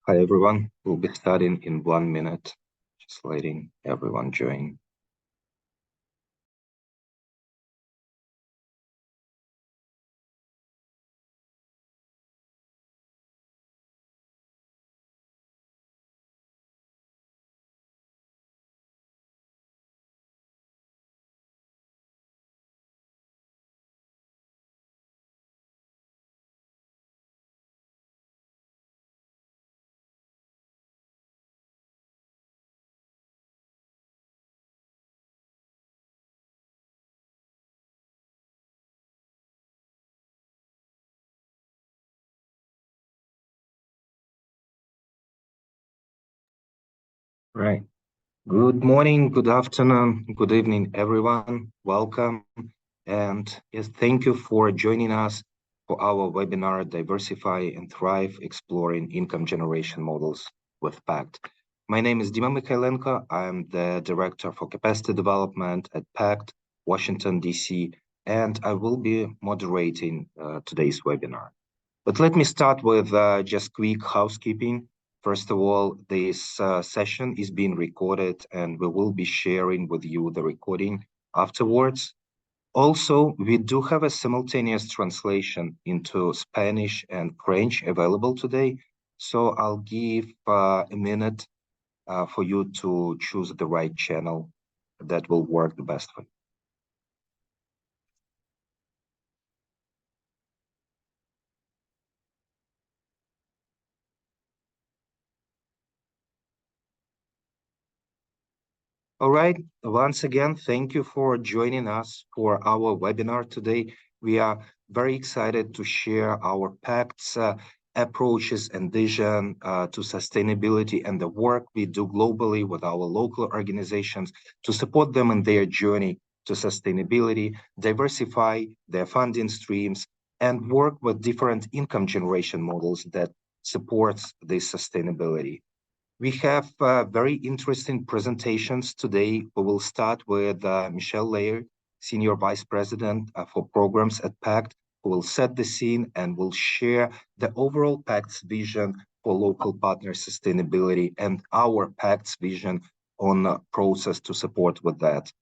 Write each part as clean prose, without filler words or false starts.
Hi everyone, we'll be starting in 1 minute, just letting everyone join. Right. Good morning, good afternoon, good evening, everyone. Welcome. And yes, thank you for joining us for our webinar, Diversify and Thrive, Exploring Income Generation Models with Pact. My name is Dima Mikhailenko. I'm the Director for Capacity Development at Pact, Washington, D.C., and I will be moderating today's webinar. But let me start with just quick housekeeping. First of all, this session is being recorded and we will be sharing with you the recording afterwards. Also, we do have a simultaneous translation into Spanish and French available today. So I'll give a minute for you to choose the right channel that will work the best for you. All right. Once again, thank you for joining us for our webinar today. We are very excited to share our Pact's approaches and vision to sustainability and the work we do globally with our local organizations to support them in their journey to sustainability, diversify their funding streams, and work with different income generation models that supports this sustainability. We have very interesting presentations today. We will start with Michelle Laird, Senior Vice President for Programs at Pact, who will set the scene and will share the overall Pact's vision for local partner sustainability and our Pact's vision on process to support with that.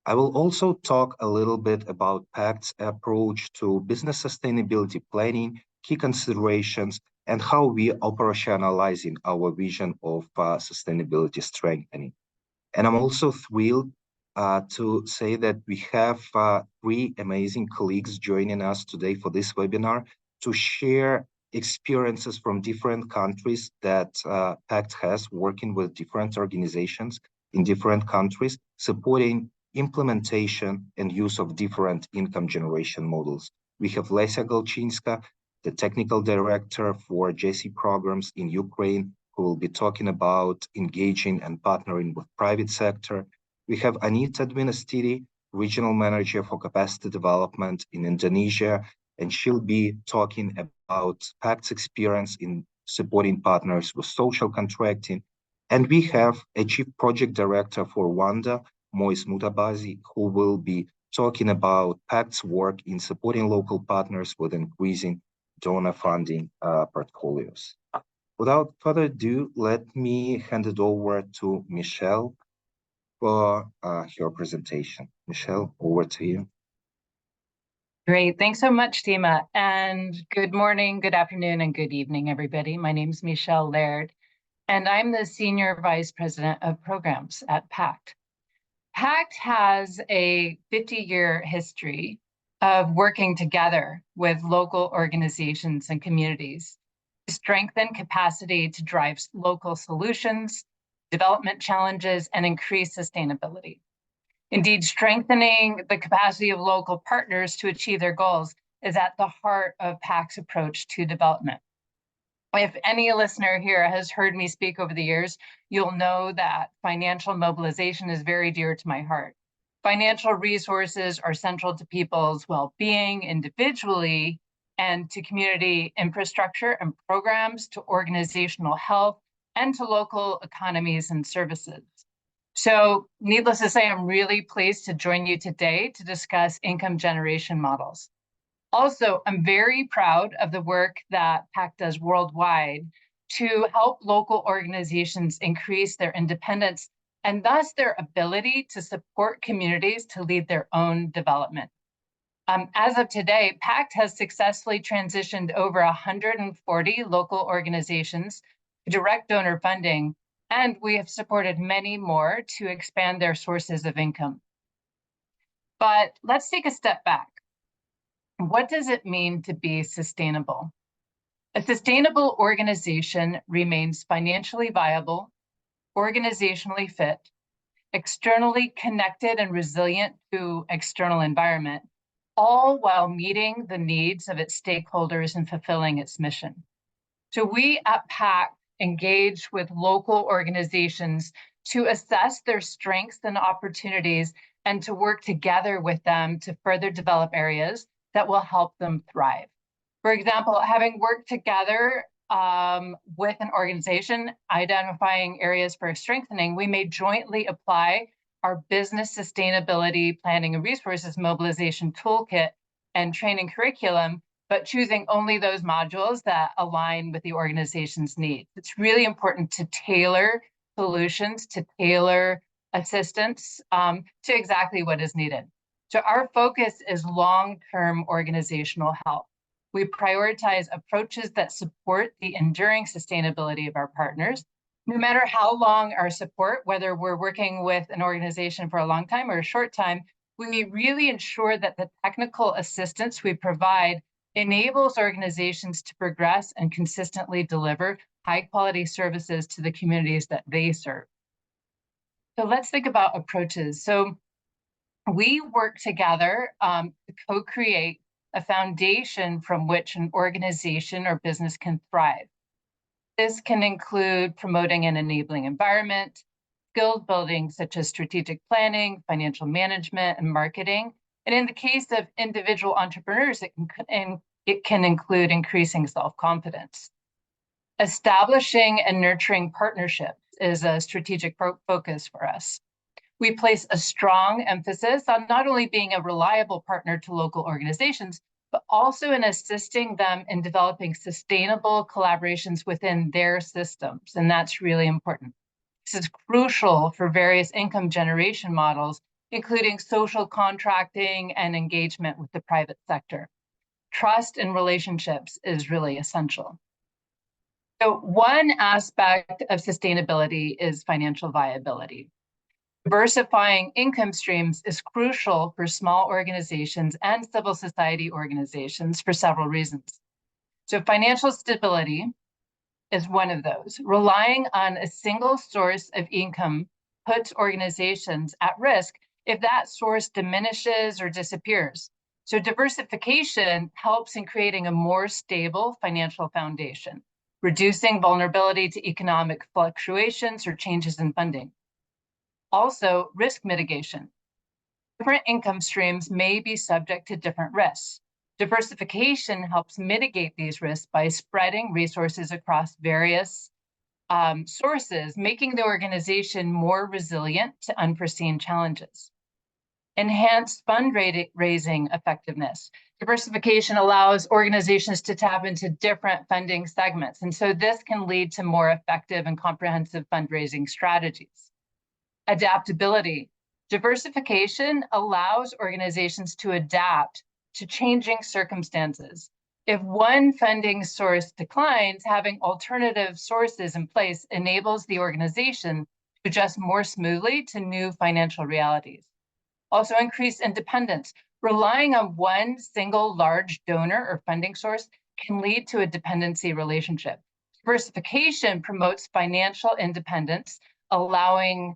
I will also talk a little bit about Pact's approach to business sustainability planning, key considerations, and how we are operationalizing our vision of sustainability strengthening. And I'm also thrilled to say that we have three amazing colleagues joining us today for this webinar to share experiences from different countries that Pact has working with different organizations in different countries, supporting implementation and use of different income generation models. We have Lesia Golchinska, the technical director for JC programs in Ukraine, who will be talking about engaging and partnering with private sector. We have Anita Dvinastiri, regional manager for capacity development in Indonesia, and she'll be talking about Pact's experience in supporting partners with social contracting. And we have a chief project director for Rwanda, Moise Mutabazi, who will be talking about Pact's work in supporting local partners with increasing donor funding portfolios. Without further ado, let me hand it over to Michelle for her presentation. Michelle, over to you. Great. Thanks so much, Dima. And good morning, good afternoon, and good evening, everybody. My name is Michelle Laird, and I'm the Senior Vice President of Programs at Pact. Pact has a 50-year history of working together with local organizations and communities to strengthen capacity to drive local solutions, development challenges, and increase sustainability. Indeed, strengthening the capacity of local partners to achieve their goals is at the heart of Pact's approach to development. If any listener here has heard me speak over the years, you'll know that financial mobilization is very dear to my heart. Financial resources are central to people's well-being individually and to community infrastructure and programs, to organizational health, and to local economies and services. So needless to say, I'm really pleased to join you today to discuss income generation models. Also, I'm very proud of the work that Pact does worldwide to help local organizations increase their independence and thus their ability to support communities to lead their own development. As of today, Pact has successfully transitioned over 140 local organizations to direct donor funding, and we have supported many more to expand their sources of income. But let's take a step back. What does it mean to be sustainable? A sustainable organization remains financially viable, organizationally fit, externally connected and resilient to external environment, all while meeting the needs of its stakeholders and fulfilling its mission. So we at Pact engage with local organizations to assess their strengths and opportunities and to work together with them to further develop areas that will help them thrive. For example, having worked together with an organization, identifying areas for strengthening, we may jointly apply our business sustainability planning and resources mobilization toolkit and training curriculum, but choosing only those modules that align with the organization's needs. It's really important to tailor solutions, to tailor assistance to exactly what is needed. So our focus is long-term organizational health. We prioritize approaches that support the enduring sustainability of our partners. No matter how long our support, whether we're working with an organization for a long time or a short time, we really ensure that the technical assistance we provide enables organizations to progress and consistently deliver high-quality services to the communities that they serve. So let's think about approaches. So we work together to co-create a foundation from which an organization or business can thrive. This can include promoting an enabling environment, skills building such as strategic planning, financial management, and marketing. And in the case of individual entrepreneurs, it can include increasing self-confidence. Establishing and nurturing partnerships is a strategic focus for us. We place a strong emphasis on not only being a reliable partner to local organizations, but also in assisting them in developing sustainable collaborations within their systems. And that's really important. This is crucial for various income generation models, including social contracting and engagement with the private sector. Trust in relationships is really essential. So one aspect of sustainability is financial viability. Diversifying income streams is crucial for small organizations and civil society organizations for several reasons. So financial stability is one of those. Relying on a single source of income puts organizations at risk if that source diminishes or disappears. So diversification helps in creating a more stable financial foundation, reducing vulnerability to economic fluctuations or changes in funding. Also, risk mitigation. Different income streams may be subject to different risks. Diversification helps mitigate these risks by spreading resources across various sources, making the organization more resilient to unforeseen challenges. Enhanced fundraising effectiveness. Diversification allows organizations to tap into different funding segments, and so this can lead to more effective and comprehensive fundraising strategies. Adaptability. Diversification allows organizations to adapt to changing circumstances. If one funding source declines, having alternative sources in place enables the organization to adjust more smoothly to new financial realities. Also, increased independence. Relying on one single large donor or funding source can lead to a dependency relationship. Diversification promotes financial independence, allowing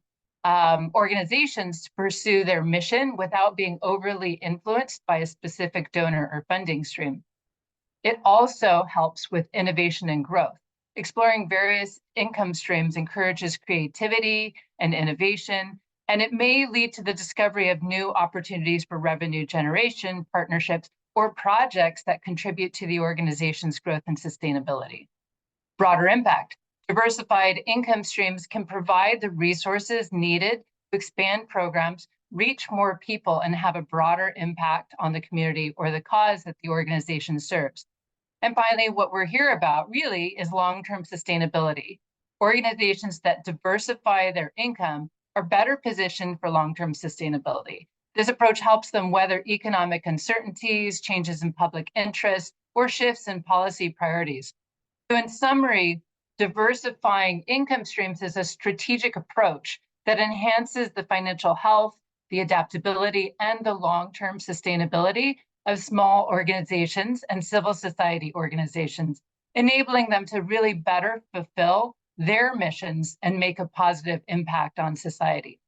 organizations to pursue their mission without being overly influenced by a specific donor or funding stream. It also helps with innovation and growth. Exploring various income streams encourages creativity and innovation, and it may lead to the discovery of new opportunities for revenue generation, partnerships, or projects that contribute to the organization's growth and sustainability. Broader impact. Diversified income streams can provide the resources needed to expand programs, reach more people, and have a broader impact on the community or the cause that the organization serves. And finally, what we're here about really is long-term sustainability. Organizations that diversify their income are better positioned for long-term sustainability. This approach helps them weather economic uncertainties, changes in public interest, or shifts in policy priorities. So in summary, diversifying income streams is a strategic approach that enhances the financial health, the adaptability, and the long-term sustainability of small organizations and civil society organizations, enabling them to really better fulfill their missions and make a positive impact on society.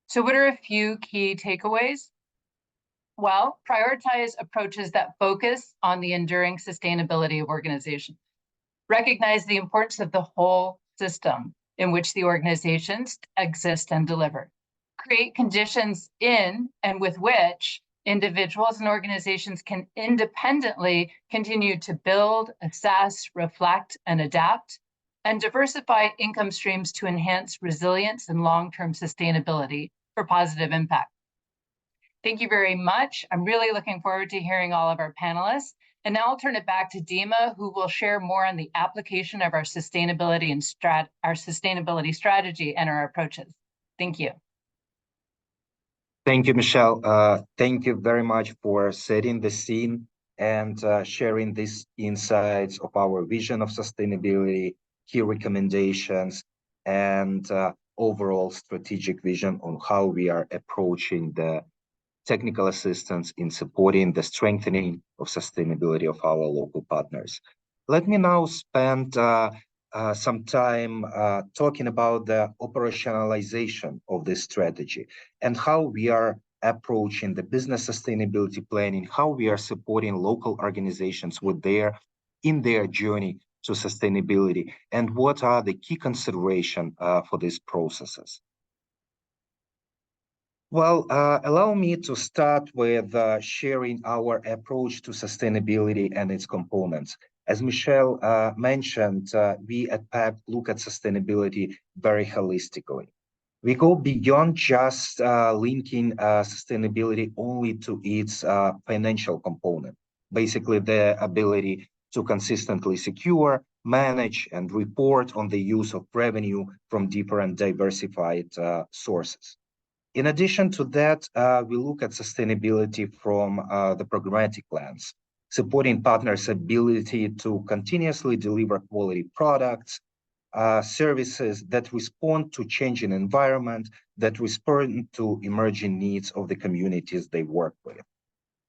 So what are a few key takeaways? Well, prioritize approaches that focus on the enduring sustainability of organizations. Recognize the importance of the whole system in which the organizations exist and deliver. Create conditions in and with which individuals and organizations can independently continue to build, assess, reflect, and adapt, and diversify income streams to enhance resilience and long-term sustainability for positive impact. Thank you very much. I'm really looking forward to hearing all of our panelists. And now I'll turn it back to Dima, who will share more on the application of our sustainability and sustainability strategy and our approaches. Thank you. Thank you, Michelle. Thank you very much for setting the scene and sharing these insights of our vision of sustainability, key recommendations, and overall strategic vision on how we are approaching the technical assistance in supporting the strengthening of sustainability of our local partners. Let me now spend some time talking about the operationalization of this strategy and how we are approaching the business sustainability planning, how we are supporting local organizations in their journey to sustainability, and what are the key considerations for these processes. Well, allow me to start with sharing our approach to sustainability and its components. As Michelle mentioned, we at Pact look at sustainability very holistically. We go beyond just linking sustainability only to its financial component, basically the ability to consistently secure, manage, and report on the use of revenue from different diversified sources. In addition to that, we look at sustainability from the programmatic lens, supporting partners' ability to continuously deliver quality products, services that respond to changing environment, that respond to emerging needs of the communities they work with.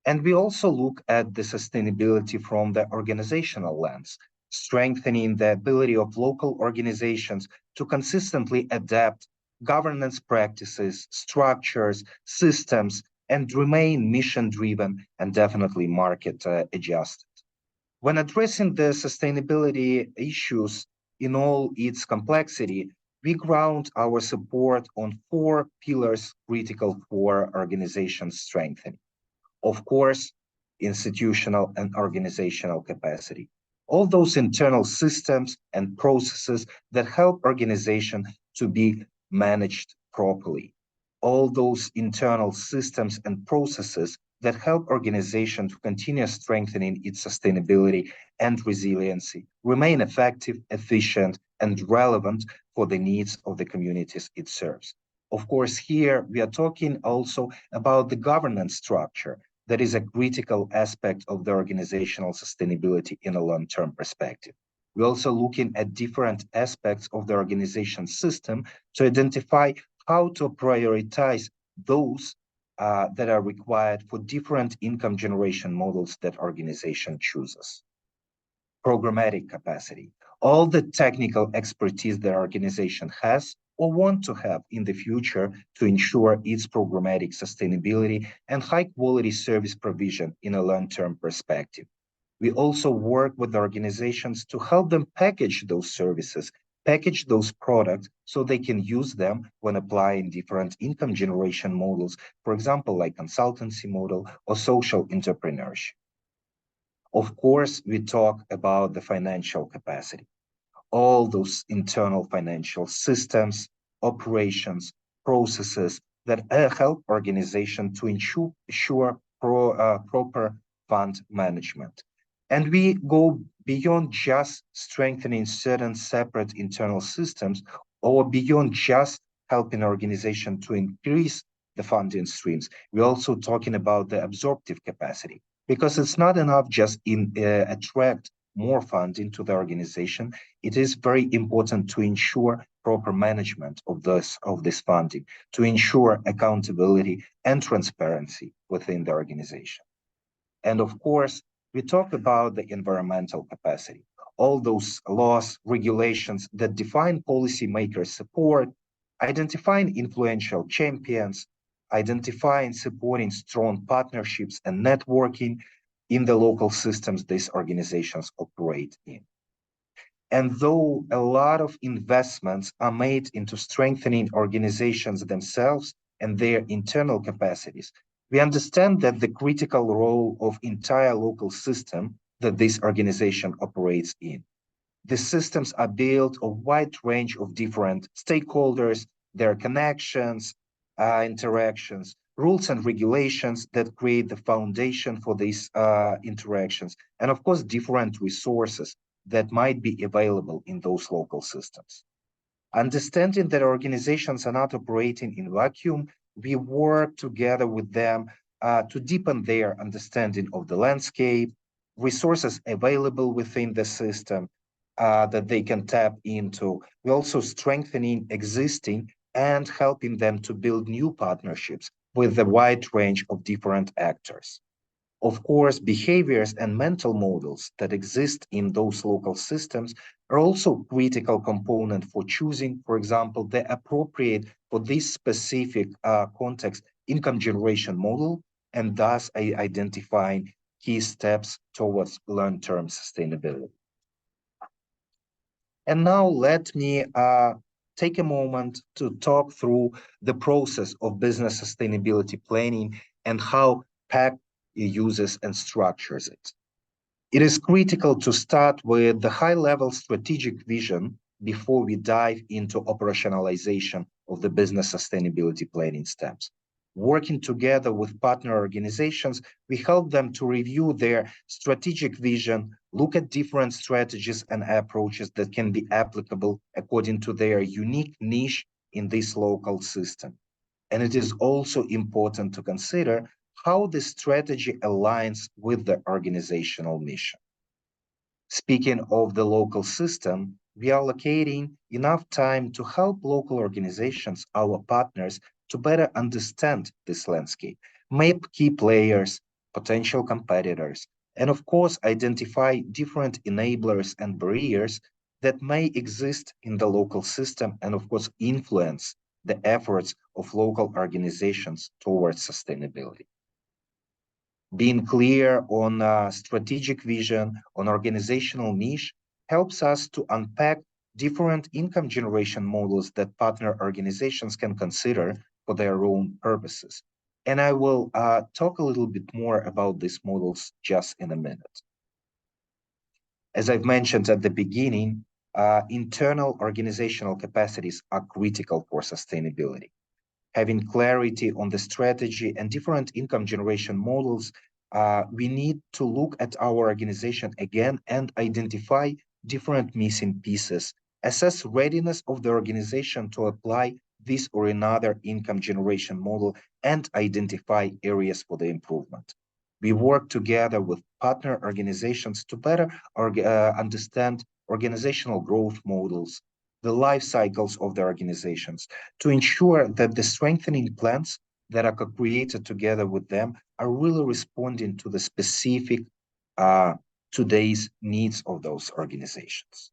And we also look at the sustainability from the organizational lens, strengthening the ability of local organizations to consistently adapt governance practices, structures, systems, and remain mission-driven and definitely market-adjusted. When addressing the sustainability issues in all its complexity, we ground our support on 4 pillars critical for organization strengthening. Of course, institutional and organizational capacity. All those internal systems and processes that help organization to be managed properly. All those internal systems and processes that help organization to continue strengthening its sustainability and resiliency, remain effective, efficient, and relevant for the needs of the communities it serves. Of course, here we are talking also about the governance structure that is a critical aspect of the organizational sustainability in a long-term perspective. We're also looking at different aspects of the organization system to identify how to prioritize those that are required for different income generation models that organization chooses. Programmatic capacity, all the technical expertise that organization has or want to have in the future to ensure its programmatic sustainability and high quality service provision in a long-term perspective. We also work with organizations to help them package those services, package those products so they can use them when applying different income generation models, for example, like consultancy model or social entrepreneurship. Of course, we talk about the financial capacity, all those internal financial systems, operations, processes that help organization to ensure proper fund management. And we go beyond just strengthening certain separate internal systems or beyond just helping organization to increase the funding streams. We're also talking about the absorptive capacity because it's not enough just in attract more funding to the organization. It is very important to ensure proper management of this funding, to ensure accountability and transparency within the organization. And of course, we talk about the environmental capacity, all those laws, regulations that define policymakers' support, identifying influential champions, identifying, supporting strong partnerships and networking in the local systems these organizations operate in. And though a lot of investments are made into strengthening organizations themselves and their internal capacities, we understand that the critical role of entire local system that this organization operates in. The systems are built of a wide range of different stakeholders, their connections, interactions, rules and regulations that create the foundation for these interactions, and of course, different resources that might be available in those local systems. Understanding that organizations are not operating in vacuum, we work together with them to deepen their understanding of the landscape, resources available within the system that they can tap into. We're also strengthening existing and helping them to build new partnerships with a wide range of different actors. Of course, behaviors and mental models that exist in those local systems are also critical component for choosing, for example, the appropriate for this specific context income generation model, and thus identifying key steps towards long-term sustainability. And now let me take a moment to talk through the process of business sustainability planning and how Pact uses and structures it. It is critical to start with the high-level strategic vision before we dive into operationalization of the business sustainability planning steps. Working together with partner organizations, we help them to review their strategic vision, look at different strategies and approaches that can be applicable according to their unique niche in this local system. And it is also important to consider how the strategy aligns with the organizational mission. Speaking of the local system, we are allocating enough time to help local organizations, our partners, to better understand this landscape, map key players, potential competitors, and of course, identify different enablers and barriers that may exist in the local system and of course influence the efforts of local organizations towards sustainability. Being clear on strategic vision, on organizational niche, helps us to unpack different income generation models that partner organizations can consider for their own purposes. And I will talk a little bit more about these models just in a minute. As I've mentioned at the beginning, internal organizational capacities are critical for sustainability. Having clarity on the strategy and different income generation models, we need to look at our organization again and identify different missing pieces, assess readiness of the organization to apply this or another income generation model, and identify areas for the improvement. We work together with partner organizations to better understand organizational growth models, the life cycles of the organizations, to ensure that the strengthening plans that are created together with them are really responding to the specific today's needs of those organizations.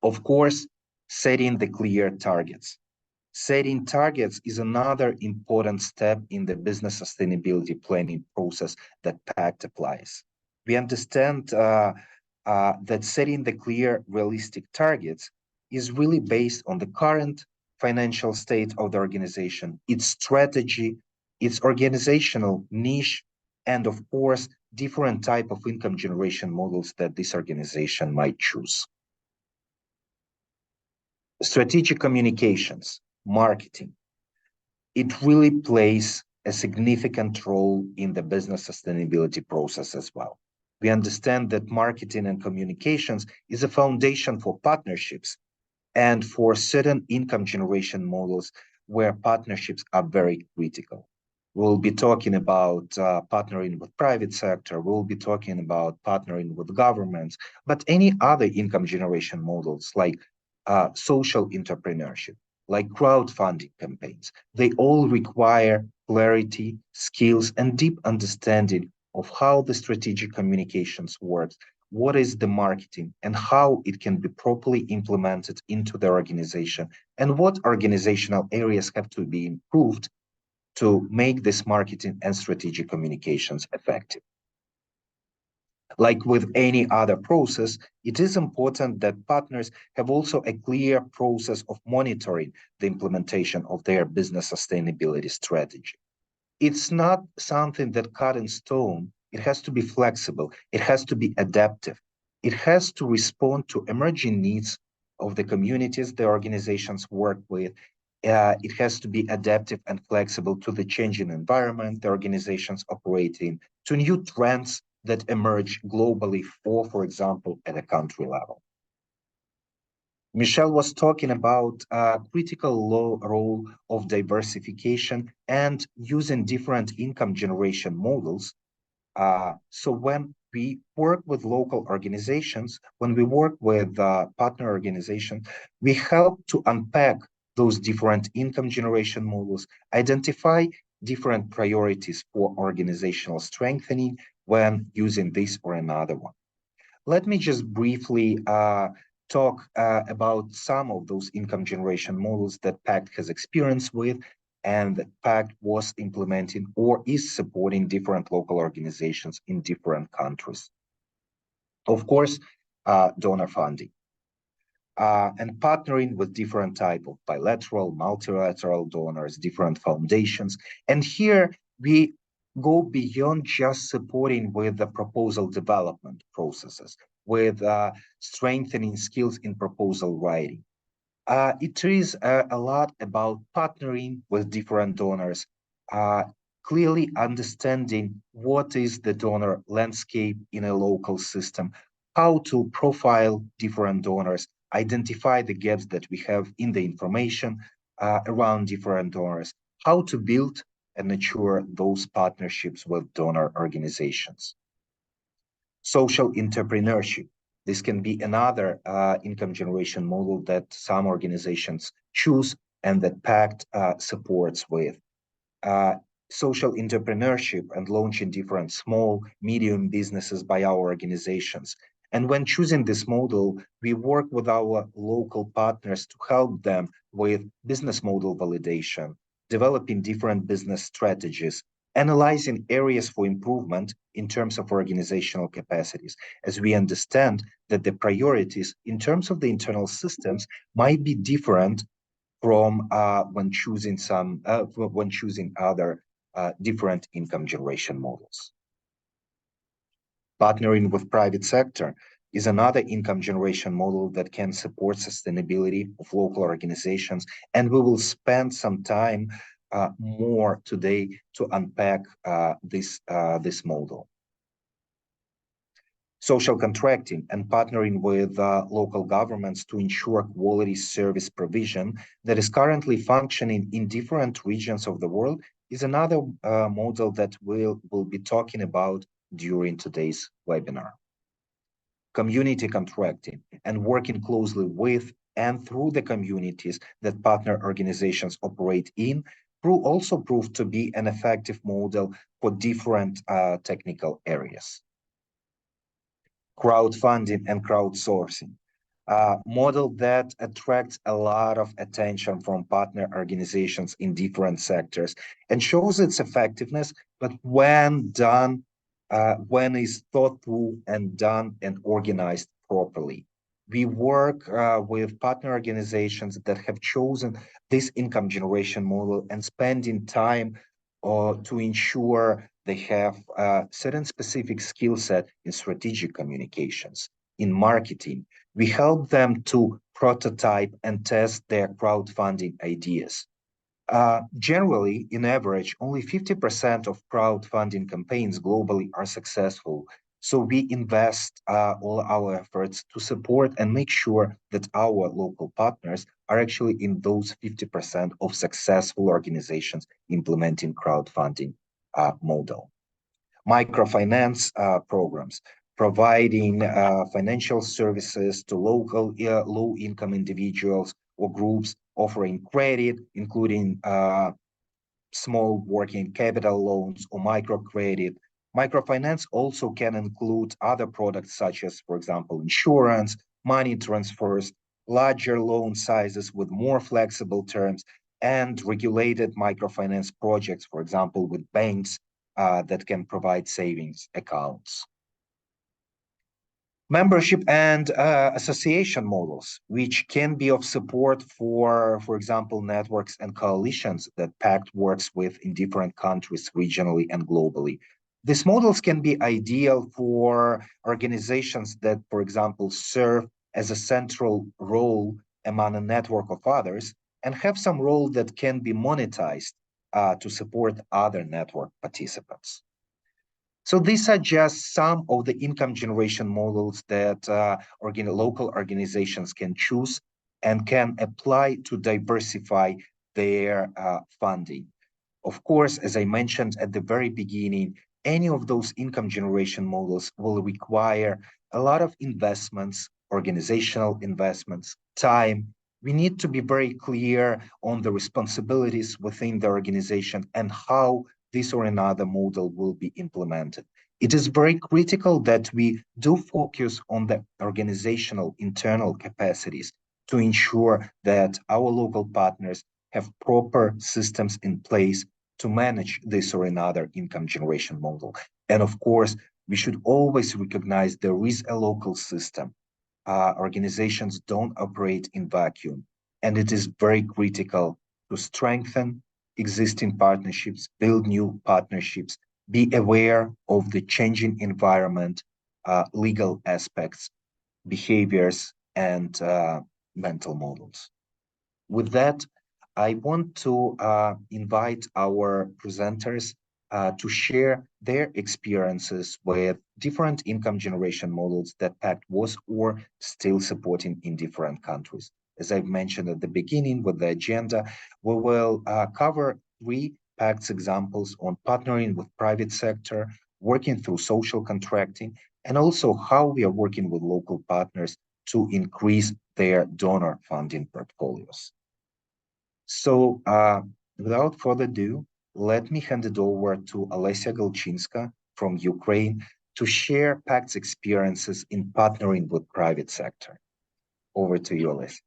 Of course, setting the clear targets. Setting targets is another important step in the business sustainability planning process that Pact applies. We understand that setting the clear, realistic targets is really based on the current financial state of the organization, its strategy, its organizational niche, and of course, different type of income generation models that this organization might choose. Strategic communications, marketing, it really plays a significant role in the business sustainability process as well. We understand that marketing and communications is a foundation for partnerships and for certain income generation models where partnerships are very critical. We'll be talking about partnering with private sector. We'll be talking about partnering with governments, but any other income generation models like social entrepreneurship, like crowdfunding campaigns, they all require clarity, skills, and deep understanding of how the strategic communications works, what is the marketing, and how it can be properly implemented into the organization, and what organizational areas have to be improved to make this marketing and strategic communications effective. Like with any other process, it is important that partners have also a clear process of monitoring the implementation of their business sustainability strategy. It's not something that cut in stone. It has to be flexible. It has to be adaptive. It has to respond to emerging needs of the communities the organizations work with. It has to be adaptive and flexible to the changing environment the organizations operate in, to new trends that emerge globally or, for example, at a country level. Michelle was talking about a critical role of diversification and using different income generation models. So when we work with local organizations, when we work with partner organizations, we help to unpack those different income generation models, identify different priorities for organizational strengthening when using this or another one. Let me just briefly talk about some of those income generation models that Pact has experience with and that Pact was implementing or is supporting different local organizations in different countries. Of course, donor funding and partnering with different type of bilateral, multilateral donors, different foundations. And here we go beyond just supporting with the proposal development processes, with strengthening skills in proposal writing. It is a lot about partnering with different donors, uh, clearly understanding what is the donor landscape in a local system, how to profile different donors, identify the gaps that we have in the information around different donors, how to build and nurture those partnerships with donor organizations. Social entrepreneurship. This can be another income generation model that some organizations choose and that Pact supports with. Uh, Social entrepreneurship and launching different small, medium businesses by our organizations. And when choosing this model, we work with our local partners to help them with business model validation, developing different business strategies, analyzing areas for improvement in terms of organizational capacities, as we understand that the priorities in terms of the internal systems might be different from when choosing other different income generation models. Partnering with private sector is another income generation model that can support sustainability of local organizations, and we will spend some time more today to unpack this model. Social contracting and partnering with local governments to ensure quality service provision that is currently functioning in different regions of the world is another model that we'll be talking about during today's webinar. Community contracting and working closely with and through the communities that partner organizations operate in also proved to be an effective model for different technical areas. Crowdfunding and crowdsourcing, a model that attracts a lot of attention from partner organizations in different sectors and shows its effectiveness, but when done, when is thought through and done and organized properly. We work with partner organizations that have chosen this income generation model and spending time to ensure they have a certain specific skill set in strategic communications, in marketing. We help them to prototype and test their crowdfunding ideas. Generally, in average, only 50% of crowdfunding campaigns globally are successful, So we invest all our efforts to support and make sure that our local partners are actually in those 50% of successful organizations implementing crowdfunding model. Microfinance programs, providing financial services to local low-income individuals or groups, offering credit, including small working capital loans or microcredit. Microfinance also can include other products such as, for example, insurance, money transfers, larger loan sizes with more flexible terms, and regulated microfinance projects, for example, with banks that can provide savings accounts. Membership and association models, which can be of support for example, networks and coalitions that Pact works with in different countries, regionally and globally. These models can be ideal for organizations that, for example, serve as a central role among a network of others and have some role that can be monetized to support other network participants. So these are just some of the income generation models that local organizations can choose and can apply to diversify their funding. Of course, as I mentioned at the very beginning, any of those income generation models will require a lot of investments, organizational investments, time. We need to be very clear on the responsibilities within the organization and how this or another model will be implemented. It is very critical that we do focus on the organizational internal capacities to ensure that our local partners have proper systems in place to manage this or another income generation model. And of course, we should always recognize there is a local system. Organizations don't operate in vacuum, and it is very critical to strengthen existing partnerships, build new partnerships, be aware of the changing environment, legal aspects, behaviors, and mental models. With that, I want to invite our presenters to share their experiences with different income generation models that Pact was or still supporting in different countries. As I've mentioned at the beginning with the agenda, we will cover 3 Pact's examples on partnering with private sector, working through social contracting, and also how we are working with local partners to increase their donor funding portfolios. So without further ado, let me hand it over to Olesia Galchinska from Ukraine to share Pact's experiences in partnering with private sector. Over to you, Olesia.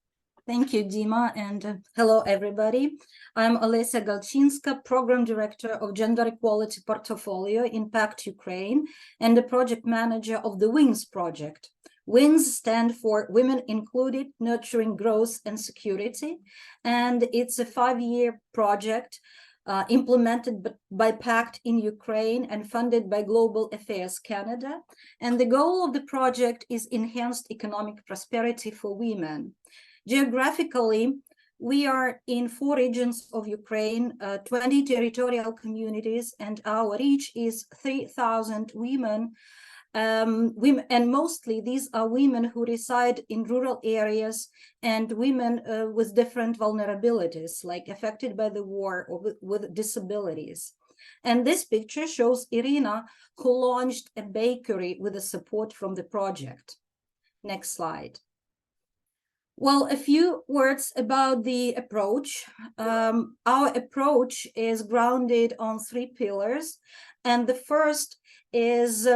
Thank you, Dima, and hello, everybody. I'm Olesia Galchinska, Program Director of Gender Equality Portfolio in Pact Ukraine and the Project Manager of the WINGS project. WINGS stand for Women Included, Nurturing Growth and Security, and it's a 5-year project implemented by Pact in Ukraine and funded by Global Affairs Canada. And the goal of the project is enhanced economic prosperity for women. Geographically, we are in 4 regions of Ukraine, 20 territorial communities, and our reach is 3,000 women. And mostly these are women who reside in rural areas and women with different vulnerabilities, like affected by the war or with disabilities. And this picture shows Irina, who launched a bakery with the support from the project. Next slide. Well, a few words about the approach. Our approach is grounded on 3 pillars. And the first is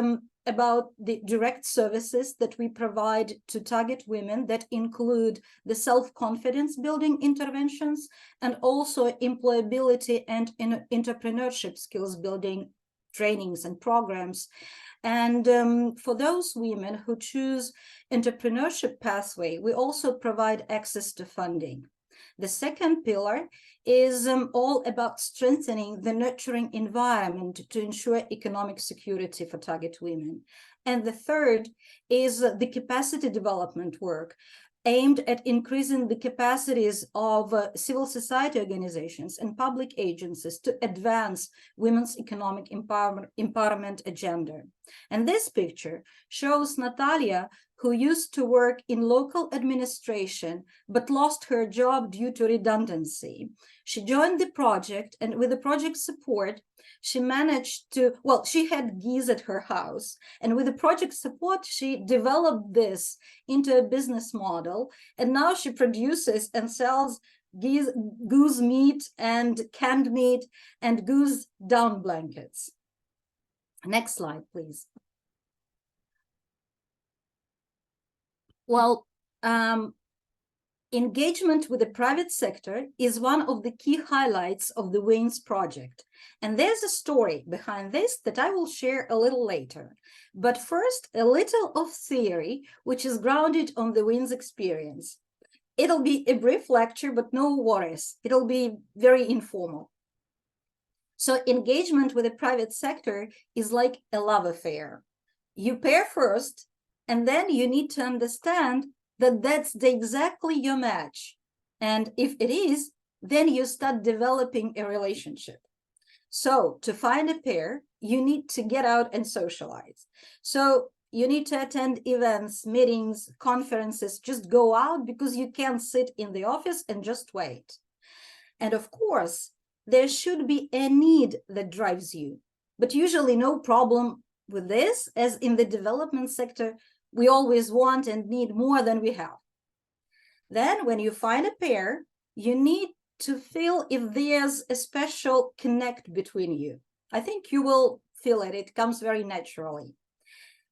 about the direct services that we provide to target women that include the self-confidence building interventions and also employability and entrepreneurship skills building trainings and programs. And for those women who choose entrepreneurship pathway, we also provide access to funding. The second pillar is all about strengthening the nurturing environment to ensure economic security for target women. And the third is the capacity development work, aimed at increasing the capacities of civil society organizations and public agencies to advance women's economic empowerment agenda. And this picture shows Natalia, who used to work in local administration but lost her job due to redundancy. She joined the project, and with the project support, she managed to, well, she had geese at her house, and with the project support, she developed this into a business model, and now she produces and sells goose meat and canned meat and goose down blankets. Next slide, please. Well, engagement with the private sector is one of the key highlights of the WINS project. And there's a story behind this that I will share a little later. But first, a little of theory, which is grounded on the WINS experience. It'll be a brief lecture, but no worries. It'll be very informal. So engagement with the private sector is like a love affair. You pair first, and then you need to understand that that's exactly your match. And if it is, then you start developing a relationship. So to find a pair, you need to get out and socialize. So you need to attend events, meetings, conferences, just go out because you can't sit in the office and just wait. And of course, there should be a need that drives you, but usually no problem with this, as in the development sector, we always want and need more than we have. Then when you find a pair, you need to feel if there's a special connect between you. I think you will feel it. It comes very naturally.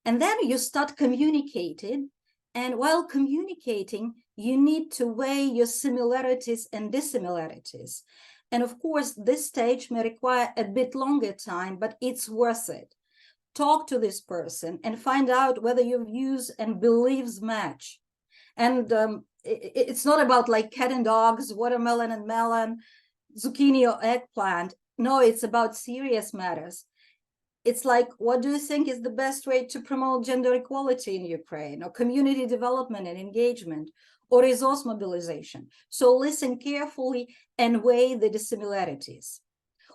And then you start communicating. And while communicating, you need to weigh your similarities and dissimilarities. And of course, this stage may require a bit longer time, but it's worth it. Talk to this person and find out whether your views and beliefs match. And it's not about like cat and dogs, watermelon and melon, zucchini or eggplant. No, it's about serious matters. It's like, what do you think is the best way to promote gender equality in Ukraine, or community development and engagement, or resource mobilization? So listen carefully and weigh the dissimilarities.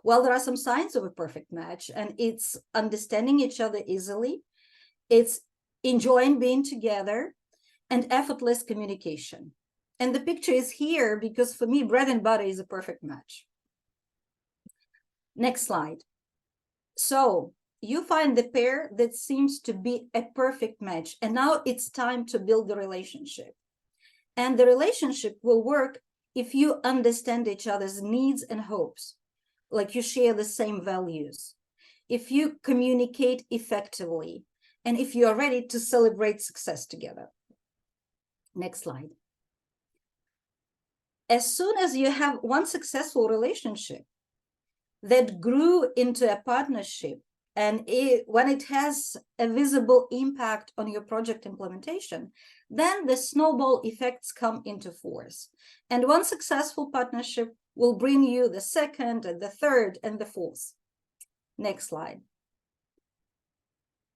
Well, there are some signs of a perfect match, and it's understanding each other easily, it's enjoying being together, and effortless communication. And the picture is here because for me, bread and butter is a perfect match. Next slide. So you find the pair that seems to be a perfect match, and now it's time to build the relationship. And the relationship will work if you understand each other's needs and hopes, like you share the same values, if you communicate effectively, and if you are ready to celebrate success together. Next slide. As soon as you have one successful relationship that grew into a partnership, and when it has a visible impact on your project implementation, then the snowball effects come into force. And one successful partnership will bring you the second and the third and the fourth. Next slide.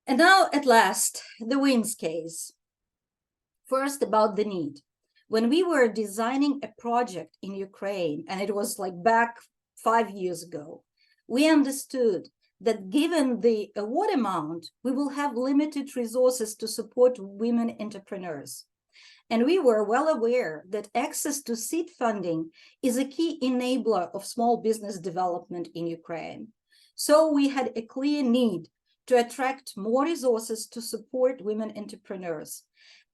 And now at last, the WINS case. First, about the need. When we were designing a project in Ukraine, and it was like back 5 years ago, we understood that given the award amount, we will have limited resources to support women entrepreneurs. And we were well aware that access to seed funding is a key enabler of small business development in Ukraine. So we had a clear need to attract more resources to support women entrepreneurs.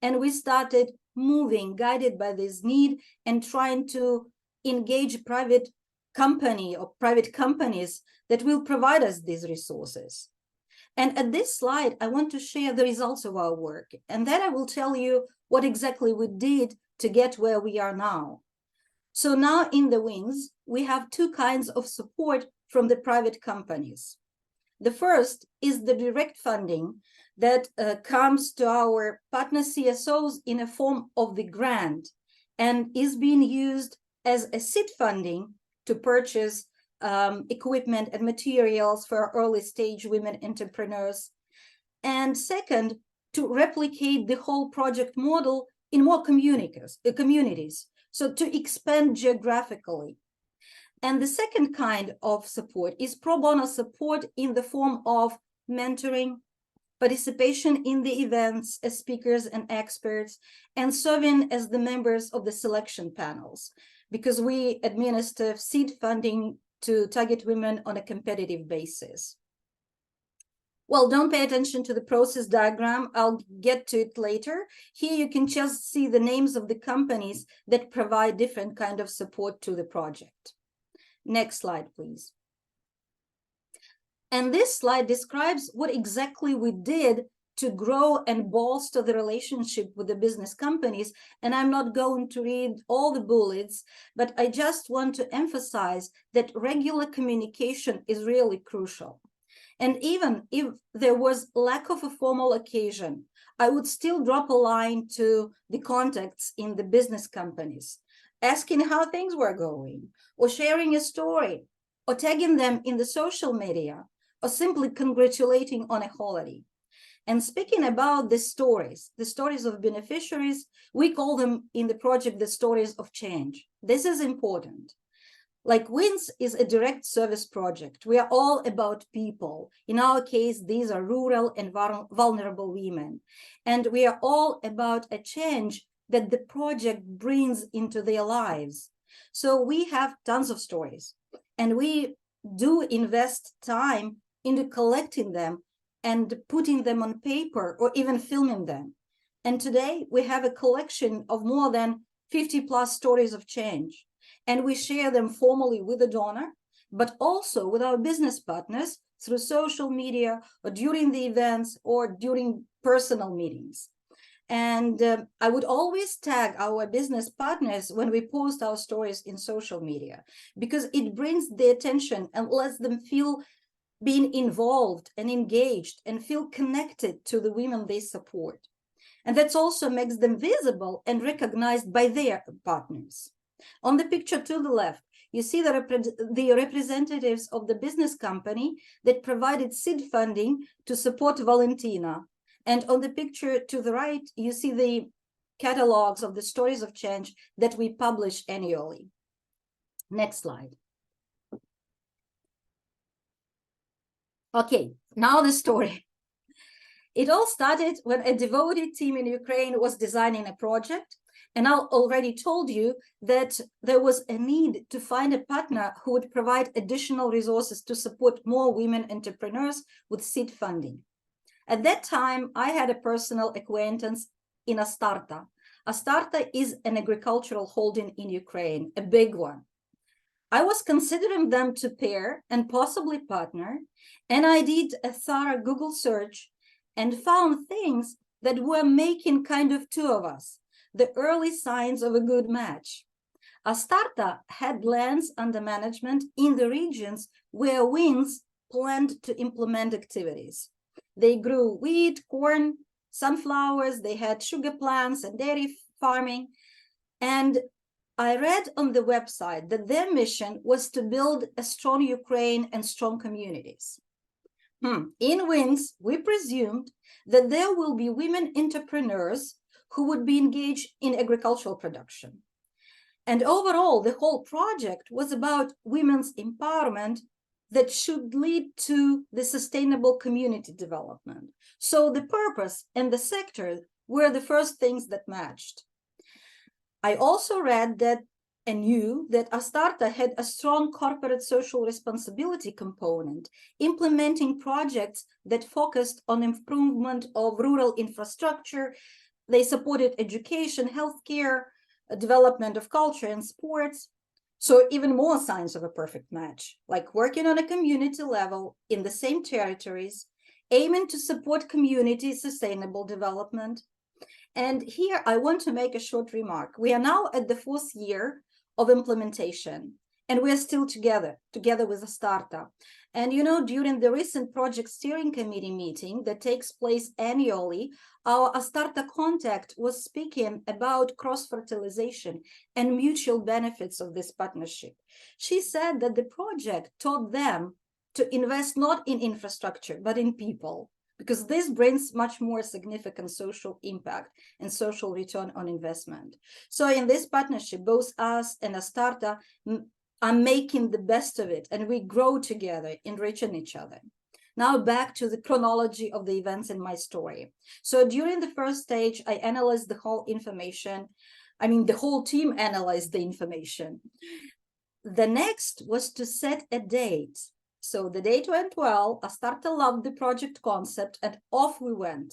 And we started moving, guided by this need, and trying to engage private company or private companies that will provide us these resources. And at this slide, I want to share the results of our work. And then I will tell you what exactly we did to get where we are now. So now in the WINS, we have two kinds of support from the private companies. The first is the direct funding that comes to our partner CSOs in a form of the grant and is being used as a seed funding to purchase equipment and materials for early stage women entrepreneurs. And second, to replicate the whole project model in more communities, so to expand geographically. And the second kind of support is pro bono support in the form of mentoring, participation in the events as speakers and experts, and serving as the members of the selection panels, because we administer seed funding to target women on a competitive basis. Well, don't pay attention to the process diagram. I'll get to it later. Here you can just see the names of the companies that provide different kind of support to the project. Next slide, please. And this slide describes what exactly we did to grow and bolster the relationship with the business companies. And I'm not going to read all the bullets, but I just want to emphasize that regular communication is really crucial. And even if there was lack of a formal occasion, I would still drop a line to the contacts in the business companies, asking how things were going, or sharing a story, or tagging them in the social media, or simply congratulating on a holiday. And speaking about the stories of beneficiaries, we call them in the project the stories of change. This is important. Like WINS is a direct service project. We are all about people. In our case, these are rural and vulnerable women. And we are all about a change that the project brings into their lives. So we have tons of stories, and we do invest time into collecting them and putting them on paper or even filming them. And today we have a collection of more than 50 plus stories of change. And we share them formally with the donor, but also with our business partners through social media or during the events or during personal meetings. And I would always tag our business partners when we post our stories in social media, because it brings the attention and lets them feel being involved and engaged and feel connected to the women they support. And that also makes them visible and recognized by their partners. On the picture to the left, you see the representatives of the business company that provided seed funding to support Valentina. And on the picture to the right, you see the catalogs of the stories of change that we publish annually. Next slide. Okay, now the story. It all started when a devoted team in Ukraine was designing a project. And I already told you that there was a need to find a partner who would provide additional resources to support more women entrepreneurs with seed funding. At that time, I had a personal acquaintance in Astarta. Astarta is an agricultural holding in Ukraine, a big one. I was considering them to pair and possibly partner, and I did a thorough Google search and found things that were making kind of two of us, the early signs of a good match. Astarta had lands under management in the regions where WINS planned to implement activities. They grew wheat, corn, sunflowers, they had sugar plants and dairy farming. And I read on the website that their mission was to build a strong Ukraine and strong communities. In WINS, we presumed that there will be women entrepreneurs who would be engaged in agricultural production. And overall, the whole project was about women's empowerment that should lead to the sustainable community development. So the purpose and the sector were the first things that matched. I also read that and knew that Astarta had a strong corporate social responsibility component, implementing projects that focused on improvement of rural infrastructure. They supported education, healthcare, development of culture and sports. So even more signs of a perfect match, like working on a community level in the same territories, aiming to support community sustainable development. And here I want to make a short remark. We are now at the 4th year of implementation, and we're still together with Astarta. And you know, during the recent project steering committee meeting that takes place annually, our Astarta contact was speaking about cross-fertilization and mutual benefits of this partnership. She said that the project taught them to invest not in infrastructure, but in people, because this brings much more significant social impact and social return on investment. So in this partnership, both us and Astarta are making the best of it, and we grow together, enriching each other. Now back to the chronology of the events in my story. So during the first stage, I analyzed the whole information. I mean, the whole team analyzed the information. The next was to set a date. So the date went well. Astarta loved the project concept, and off we went.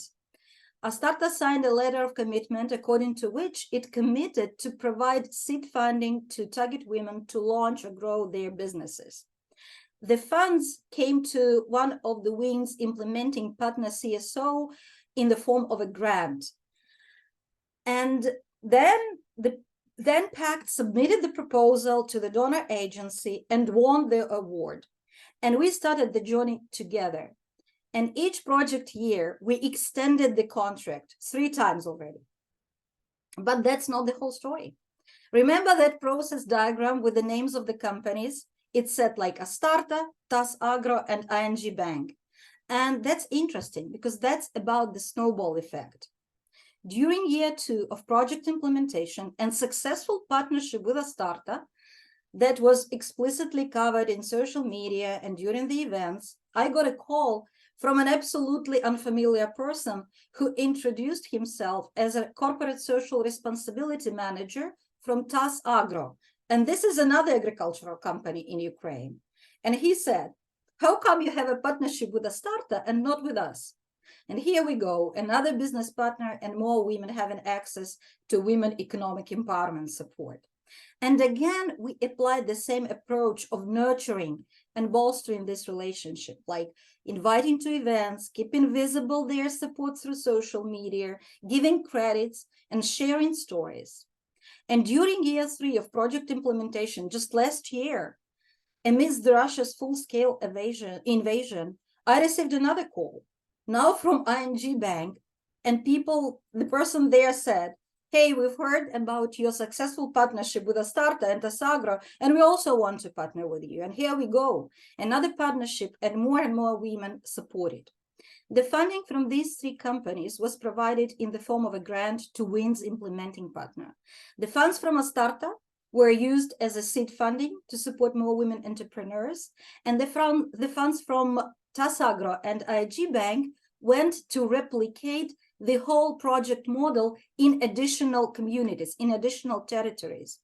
Astarta signed a letter of commitment according to which it committed to provide seed funding to target women to launch or grow their businesses. The funds came to one of the wing's implementing partner CSO in the form of a grant. And then Pact submitted the proposal to the donor agency and won the award. And we started the journey together. And each project year, we extended the contract 3 times already. But that's not the whole story. Remember that process diagram with the names of the companies? It said like Astarta, TAS Agro, and ING Bank. And that's interesting because that's about the snowball effect. During year 2 of project implementation and successful partnership with Astarta, that was explicitly covered in social media and during the events, I got a call from an absolutely unfamiliar person who introduced himself as a corporate social responsibility manager from TAS Agro. And this is another agricultural company in Ukraine. And he said, how come you have a partnership with Astarta and not with us? And here we go, another business partner and more women having access to women economic empowerment support. And again, we applied the same approach of nurturing and bolstering this relationship, like inviting to events, keeping visible their support through social media, giving credits, and sharing stories. And during year 3 of project implementation, just last year, amidst Russia's full-scale invasion, I received another call, now from ING Bank, and the person there said, hey, we've heard about your successful partnership with Astarta and TAS Agro, and we also want to partner with you. And here we go, another partnership, and more women supported. The funding from these 3 companies was provided in the form of a grant to WIN's implementing partner. The funds from Astarta were used as a seed funding to support more women entrepreneurs, and the funds from TAS Agro and ING Bank went to replicate the whole project model in additional communities, in additional territories.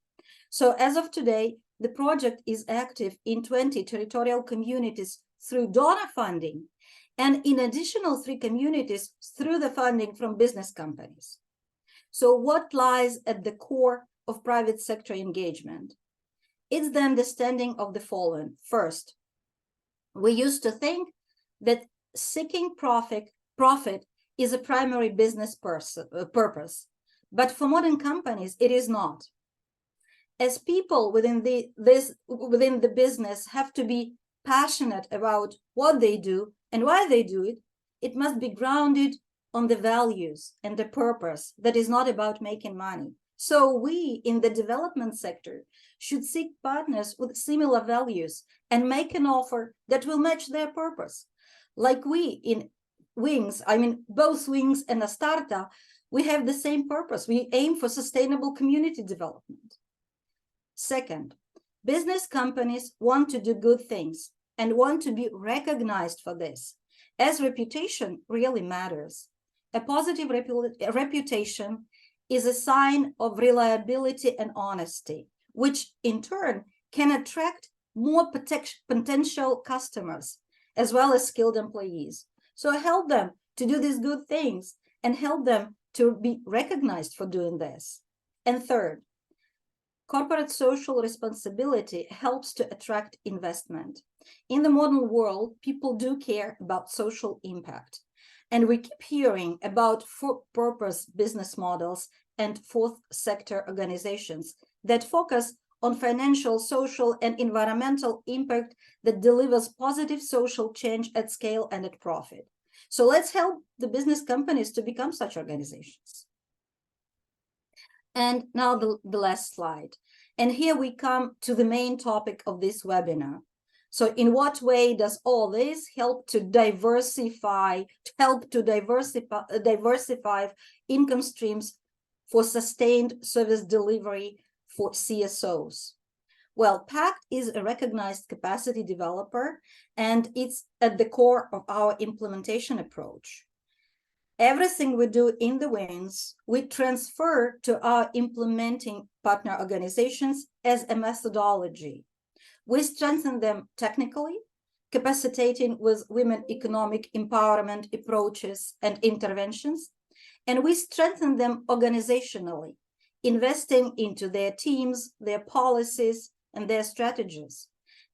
So as of today, the project is active in 20 territorial communities through donor funding, and in additional 3 communities through the funding from business companies. So what lies at the core of private sector engagement? It's the understanding of the following. First, we used to think that seeking profit is a primary business purpose, but for modern companies, it is not. As people within the business have to be passionate about what they do and why they do it, it must be grounded on the values and the purpose that is not about making money. So we in the development sector should seek partners with similar values and make an offer that will match their purpose. Like we in Wings, I mean, both Wings and Astarta, we have the same purpose. We aim for sustainable community development. Second, business companies want to do good things and want to be recognized for this, as reputation really matters. A positive reputation is a sign of reliability and honesty, which in turn can attract more potential customers, as well as skilled employees. So help them to do these good things and help them to be recognized for doing this. And third, corporate social responsibility helps to attract investment. In the modern world, people do care about social impact. And we keep hearing about for-purpose business models and fourth sector organizations that focus on financial, social, and environmental impact that delivers positive social change at scale and at profit. So let's help the business companies to become such organizations. And now the last slide. And here we come to the main topic of this webinar. So in what way does all this help to diversify income streams for sustained service delivery for CSOs? Well, Pact is a recognized capacity developer, and it's at the core of our implementation approach. Everything we do in the wings, we transfer to our implementing partner organizations as a methodology. We strengthen them technically, capacitating with women economic empowerment approaches and interventions, and we strengthen them organizationally, investing into their teams, their policies, and their strategies.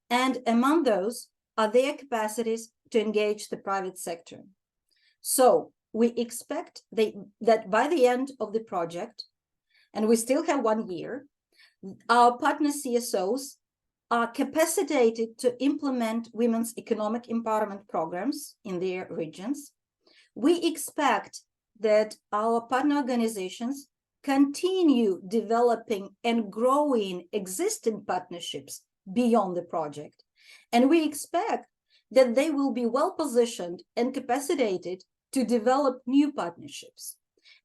And among those are their capacities to engage the private sector. So we expect that by the end of the project, and we still have 1 year, our partner CSOs are capacitated to implement women's economic empowerment programs in their regions. We expect that our partner organizations continue developing and growing existing partnerships beyond the project. And we expect that they will be well positioned and capacitated to develop new partnerships.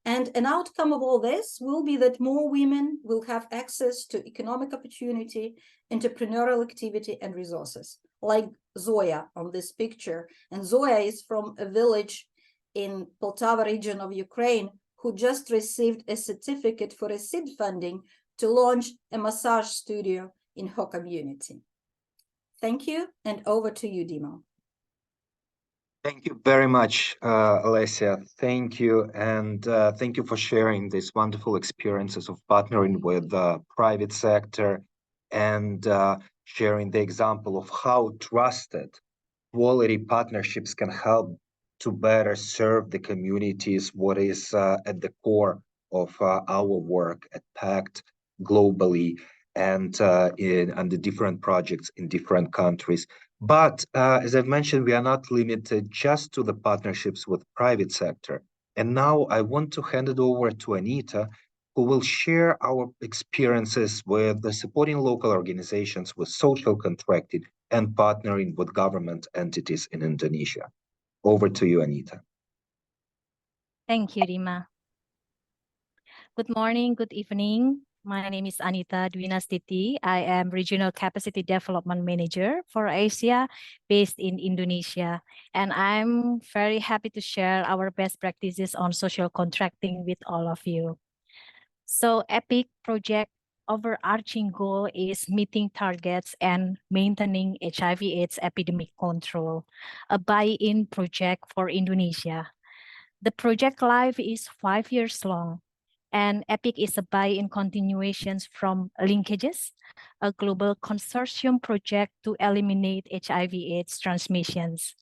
And an outcome of all this will be that more women will have access to economic opportunity, entrepreneurial activity, and resources, like Zoya on this picture. And Zoya is from a village in Poltava region of Ukraine who just received a certificate for a seed funding to launch a massage studio in her community. Thank you, and over to you, Dima. Thank you very much, Alessia. Thank you. And thank you for sharing these wonderful experiences of partnering with the private sector and sharing the example of how trusted quality partnerships can help to better serve the communities, what is at the core of our work at Pact globally and on the different projects in different countries. But as I've mentioned, we are not limited just to the partnerships with private sector. And now I want to hand it over to Anita, who will share our experiences with the supporting local organizations with social contracting and partnering with government entities in Indonesia. Over to you, Anita. Thank you, Dima. Good morning, good evening. My name is Anita Dwinastiti. I am Regional Capacity Development Manager for Asia based in Indonesia. And I'm very happy to share our best practices on social contracting with all of you. So EPIC project overarching goal is meeting targets and maintaining HIV/AIDS epidemic control, a buy-in project for Indonesia. The project life is 5 years long, and EPIC is a buy-in continuations from Linkages, a global consortium project to eliminate HIV/AIDS transmissions.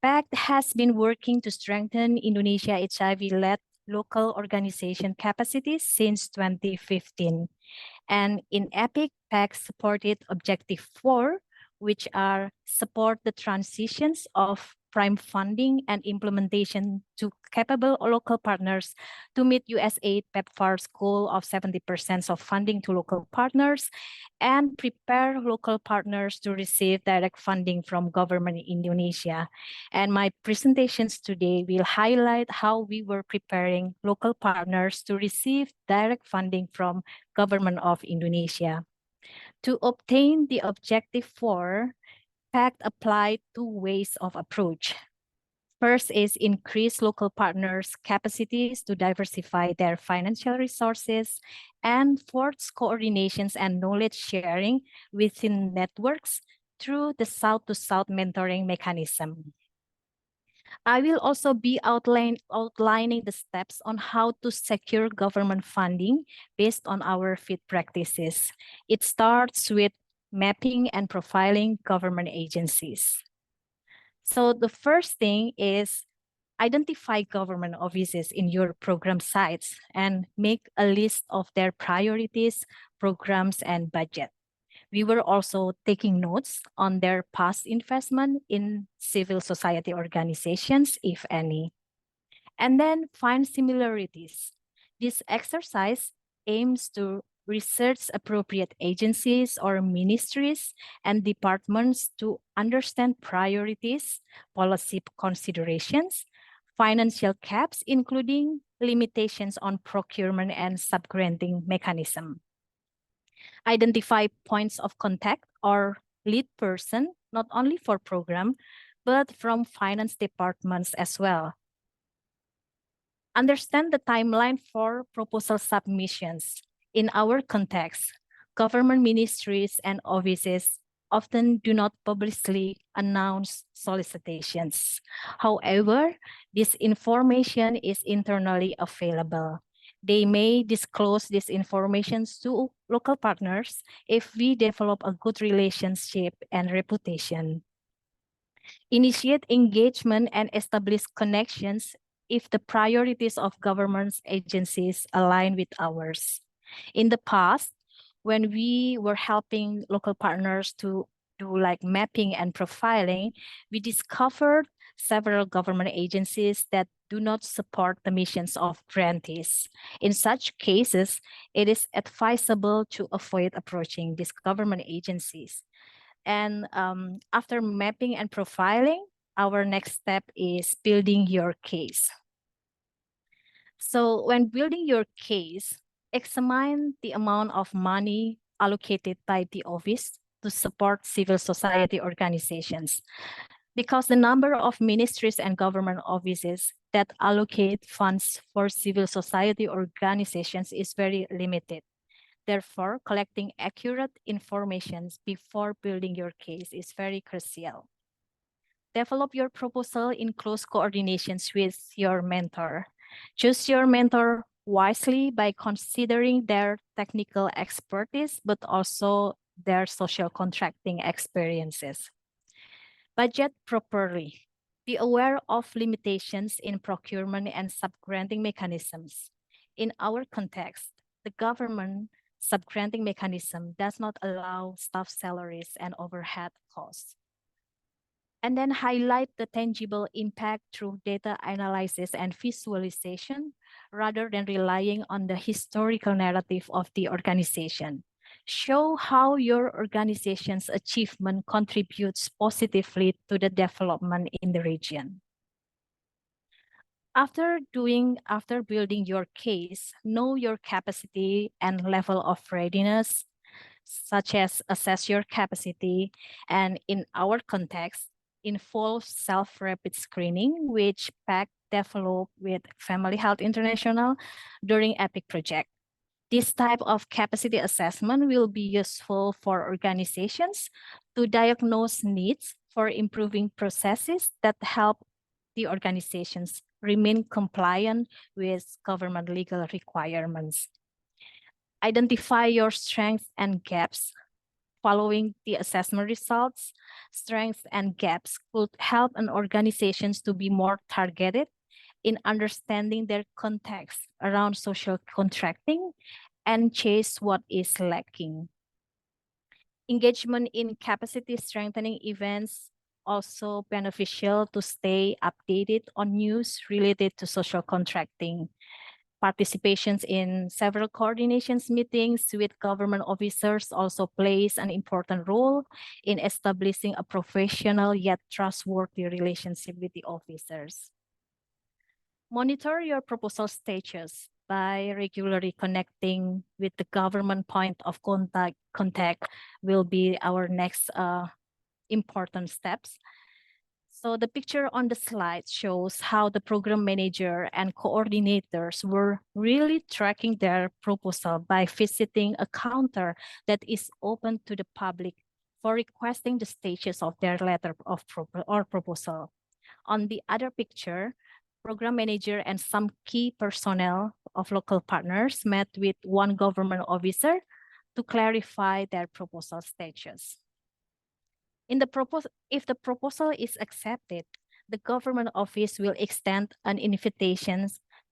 Pact has been working to strengthen Indonesia HIV-led local organization capacities since 2015. And in EPIC, Pact supported Objective 4, which are support the transitions of prime funding and implementation to capable local partners to meet USAID PEPFAR's goal of 70% of funding to local partners and prepare local partners to receive direct funding from government in Indonesia. And my presentations today will highlight how we were preparing local partners to receive direct funding from government of Indonesia. To obtain the Objective 4, Pact applied 2 ways of approach. First is increase local partners' capacities to diversify their financial resources, and fourth, coordinations and knowledge sharing within networks through the South-to-South mentoring mechanism. I will also be outlining the steps on how to secure government funding based on our FIT practices. It starts with mapping and profiling government agencies. So the first thing is identify government offices in your program sites and make a list of their priorities, programs, and budget. We were also taking notes on their past investment in civil society organizations, if any. And then find similarities. This exercise aims to research appropriate agencies or ministries and departments to understand priorities, policy considerations, financial caps, including limitations on procurement and subgranting mechanism. Identify points of contact or lead person, not only for program, but from finance departments as well. Understand the timeline for proposal submissions. In our context, government ministries and offices often do not publicly announce solicitations. However, this information is internally available. They may disclose this information to local partners if we develop a good relationship and reputation. Initiate engagement and establish connections if the priorities of government agencies align with ours. In the past, when we were helping local partners to do like mapping and profiling, we discovered several government agencies that do not support the missions of grantees. In such cases, it is advisable to avoid approaching these government agencies. And after mapping and profiling, our next step is building your case. So when building your case, examine the amount of money allocated by the office to support civil society organizations, because the number of ministries and government offices that allocate funds for civil society organizations is very limited. Therefore, collecting accurate information before building your case is very crucial. Develop your proposal in close coordinations with your mentor. Choose your mentor wisely by considering their technical expertise, but also their social contracting experiences. Budget properly. Be aware of limitations in procurement and subgranting mechanisms. In our context, the government subgranting mechanism does not allow staff salaries and overhead costs. And then highlight the tangible impact through data analysis and visualization rather than relying on the historical narrative of the organization. Show how your organization's achievement contributes positively to the development in the region. After building your case, know your capacity and level of readiness, such as assess your capacity, and in our context, involve self-rapid screening, which Pact developed with Family Health International during EPIC project. This type of capacity assessment will be useful for organizations to diagnose needs for improving processes that help the organizations remain compliant with government legal requirements. Identify your strengths and gaps. Following the assessment results, strengths and gaps could help an organizations to be more targeted in understanding their context around social contracting and chase what is lacking. Engagement in capacity strengthening events also beneficial to stay updated on news related to social contracting. Participations in several coordinations meetings with government officers also plays an important role in establishing a professional yet trustworthy relationship with the officers. Monitor your proposal stages by regularly connecting with the government point of contact will be our next important steps. So the picture on the slide shows how the program manager and coordinators were really tracking their proposal by visiting a counter that is open to the public for requesting the stages of their letter of proposal. On the other picture, program manager and some key personnel of local partners met with one government officer to clarify their proposal stages. If the proposal is accepted, the government office will extend an invitation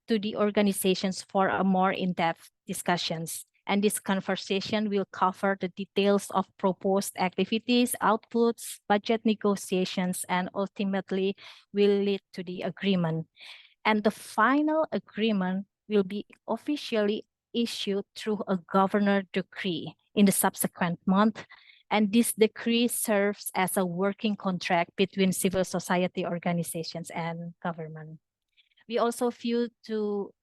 to the organizations for a more in-depth discussions. And this conversation will cover the details of proposed activities, outputs, budget negotiations, and ultimately will lead to the agreement. And the final agreement will be officially issued through a governor decree in the subsequent month, and this decree serves as a working contract between civil society organizations and government. We also feel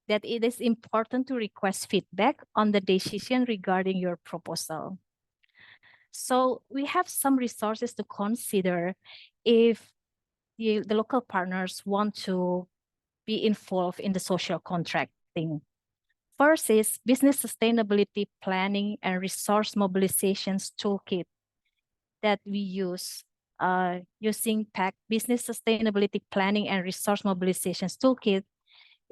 that it is important to request feedback on the decision regarding your proposal. So we have some resources to consider if the local partners want to be involved in the social contracting. First is business sustainability planning and resource mobilizations toolkit that we use using Pact business sustainability planning and resource mobilizations toolkit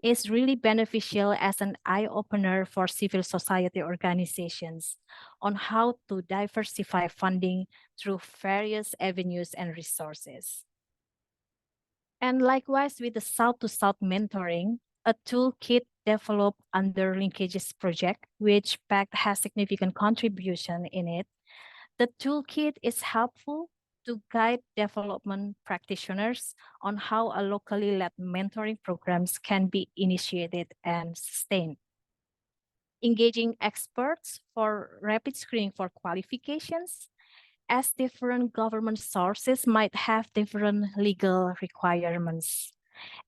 is really beneficial as an eye-opener for civil society organizations on how to diversify funding through various avenues and resources. And likewise with the South-to-South mentoring, a toolkit developed under Linkages project, which Pact has significant contribution in it. The toolkit is helpful to guide development practitioners on how a locally led mentoring programs can be initiated and sustained. Engaging experts for rapid screening for qualifications, as different government sources might have different legal requirements.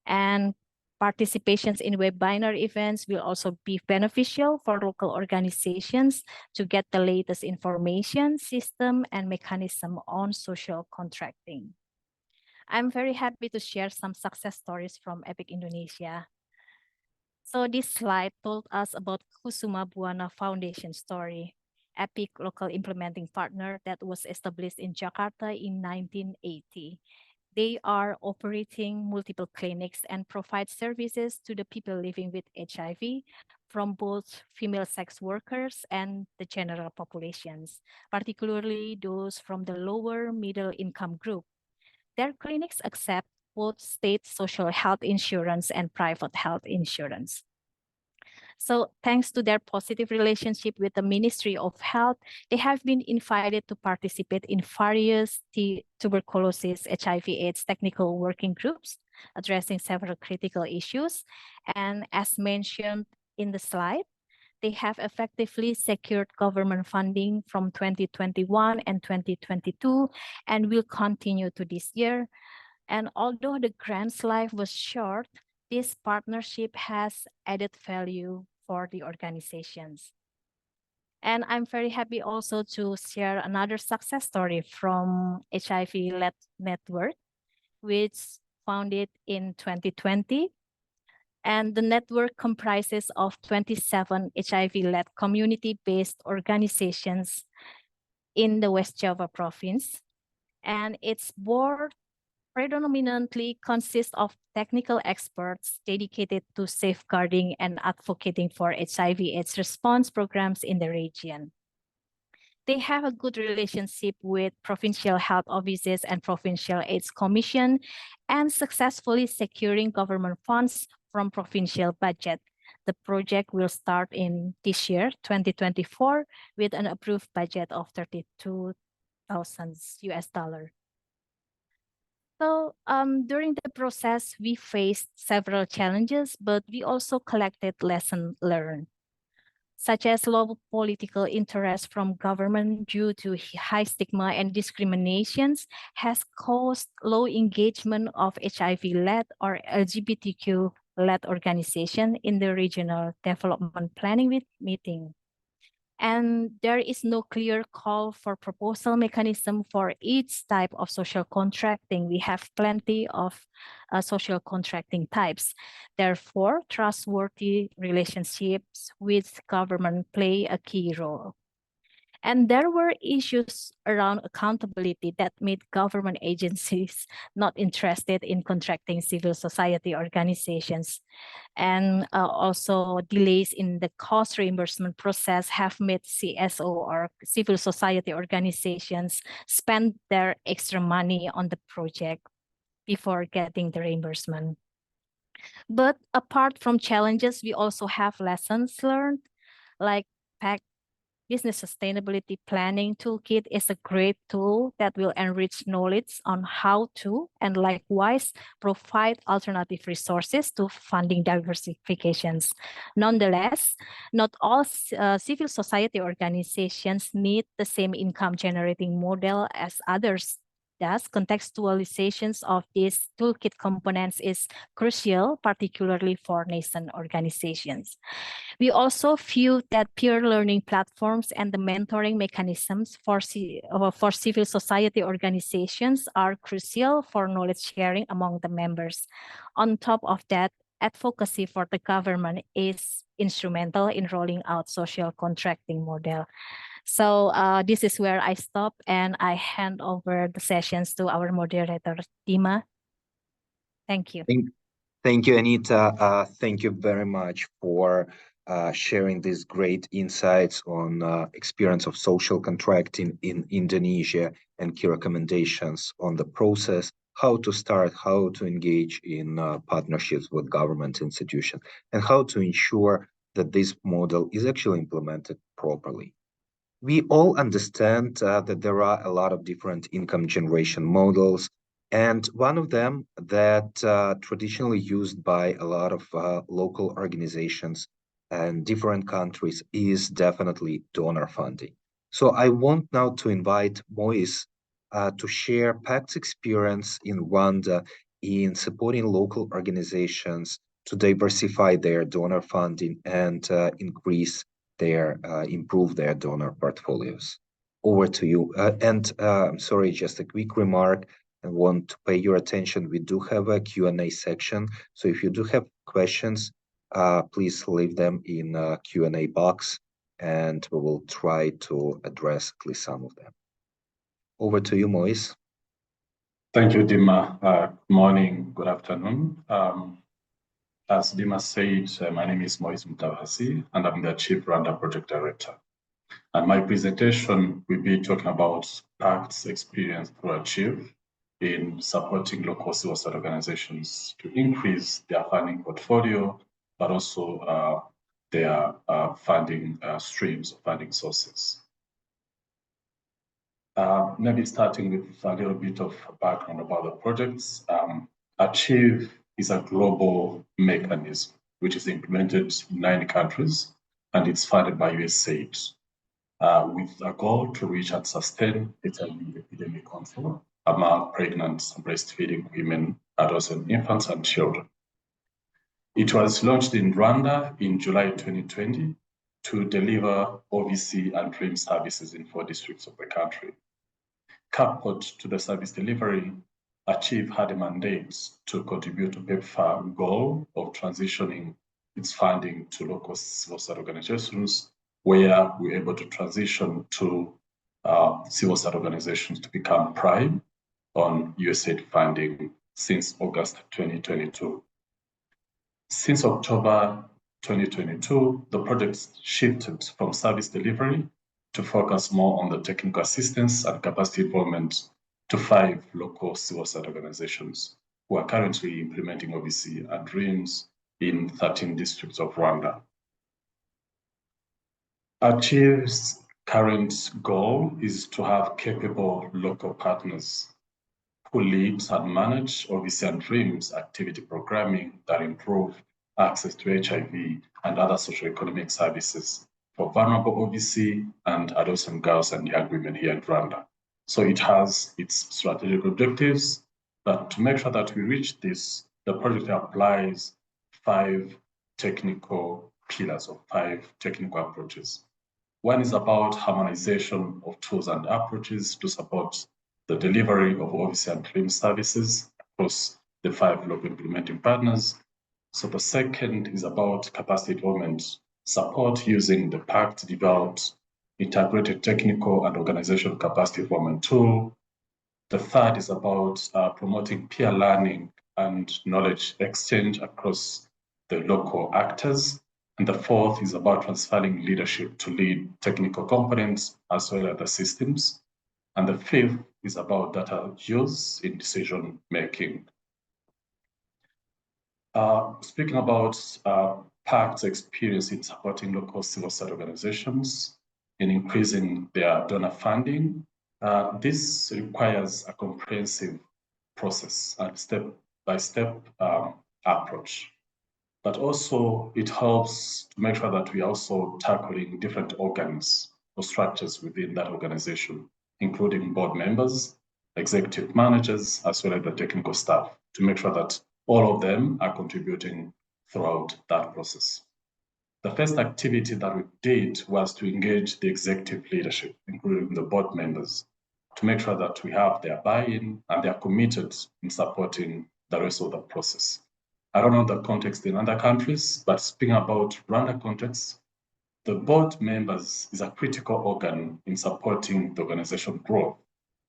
And participations in webinar events will also be beneficial for local organizations to get the latest information, system, and mechanism on social contracting. I'm very happy to share some success stories from EPIC Indonesia. So this slide told us about Kusuma Buana Foundation story, EPIC local implementing partner that was established in Jakarta in 1980. They are operating multiple clinics and provide services to the people living with HIV from both female sex workers and the general populations, particularly those from the lower middle income group. Their clinics accept both state social health insurance and private health insurance. So thanks to their positive relationship with the Ministry of Health, they have been invited to participate in various tuberculosis, HIV/AIDS technical working groups, addressing several critical issues. And as mentioned in the slide, they have effectively secured government funding from 2021 and 2022 and will continue to this year. And although the grant's life was short, this partnership has added value for the organizations. And I'm very happy also to share another success story from HIV-led network, which founded in 2020. And the network comprises of 27 HIV-led community-based organizations in the West Java province. And its board predominantly consists of technical experts dedicated to safeguarding and advocating for HIV/AIDS response programs in the region. They have a good relationship with provincial health offices and provincial AIDS commission and successfully securing government funds from provincial budget. The project will start in this year, 2024, with an approved budget of $32,000. So during the process, we faced several challenges, but we also collected lessons learned, such as low political interest from government due to high stigma and discriminations has caused low engagement of HIV-led or LGBTQ-led organization in the regional development planning meeting. And there is no clear call for proposal mechanism for each type of social contracting. We have plenty of social contracting types. Therefore, trustworthy relationships with government play a key role. And there were issues around accountability that made government agencies not interested in contracting civil society organizations. And also delays in the cost reimbursement process have made CSO or civil society organizations spend their extra money on the project before getting the reimbursement. But apart from challenges, we also have lessons learned, like Pact Business Sustainability Planning Toolkit is a great tool that will enrich knowledge on how to, and likewise provide alternative resources to funding diversifications. Nonetheless, not all civil society organizations need the same income generating model as others. Thus, contextualizations of these toolkit components is crucial, particularly for nascent organizations. We also view that peer learning platforms and the mentoring mechanisms for civil society organizations are crucial for knowledge sharing among the members. On top of that, advocacy for the government is instrumental in rolling out social contracting model. So this is where I stop and I hand over the sessions to our moderator, Dima. Thank you. Thank you, Anita. Thank you very much for sharing these great insights on experience of social contracting in Indonesia and key recommendations on the process, how to start, how to engage in partnerships with government institutions, and how to ensure that this model is actually implemented properly. We all understand that there are a lot of different income generation models, and one of them that traditionally used by a lot of local organizations and different countries is definitely donor funding. So I want now to invite Moise to share Pact's experience in Rwanda in supporting local organizations to diversify their donor funding and improve their donor portfolios. Over to you. I'm sorry, just a quick remark. I want to pay your attention. We do have a Q&A section. So if you do have questions, please leave them in a Q&A box and we will try to address at least some of them. Over to you, Moise. Thank you, Dima. Good morning, good afternoon. As Dima said, my name is Moise Mutavasi, and I'm the Chief Rwanda Project Director. And my presentation will be talking about Pact's experience through Achieve in supporting local civil society organizations to increase their funding portfolio, but also their funding streams, funding sources. Maybe starting with a little bit of background about the projects. Achieve is a global mechanism which is implemented in 9 countries, and it's funded by USAID with a goal to reach and sustain HIV epidemic control among pregnant and breastfeeding women, adults, and infants and children. It was launched in Rwanda in July 2020 to deliver OVC and DREAM services in 4 districts of the country. Coupled to the service delivery, Achieve had a mandate to contribute to PEPFAR goal of transitioning its funding to local civil society organizations, where we're able to transition to civil society organizations to become prime on USAID funding since August 2022. Since October 2022, the project shifted from service delivery to focus more on the technical assistance and capacity development to 5 local civil society organizations who are currently implementing OVC and DREAMs in 13 districts of Rwanda. Achieve's current goal is to have capable local partners who lead and manage OVC and DREAMs activity programming that improve access to HIV and other socio-economic services for vulnerable OVC and adults and girls and young women here in Rwanda. So it has its strategic objectives, but to make sure that we reach this, the project applies 5 technical pillars or 5 technical approaches. One is about harmonization of tools and approaches to support the delivery of OVC and DREAM services across the 5 local implementing partners. So the second is about capacity development support using the Pact developed integrated technical and organizational capacity development tool. The third is about promoting peer learning and knowledge exchange across the local actors. And the fourth is about transferring leadership to lead technical components as well as the systems. And the fifth is about data use in decision making. Speaking about Pact's experience in supporting local civil society organizations, in increasing their donor funding. This requires a comprehensive process and step-by-step approach. But also it helps to make sure that we are also tackling different organs or structures within that organization, including board members, executive managers, as well as the technical staff, to make sure that all of them are contributing throughout that process. The first activity that we did was to engage the executive leadership, including the board members, to make sure that we have their buy-in and they are committed in supporting the rest of the process. I don't know the context in other countries, but speaking about Rwanda context, the board members is a critical organ in supporting the organization growth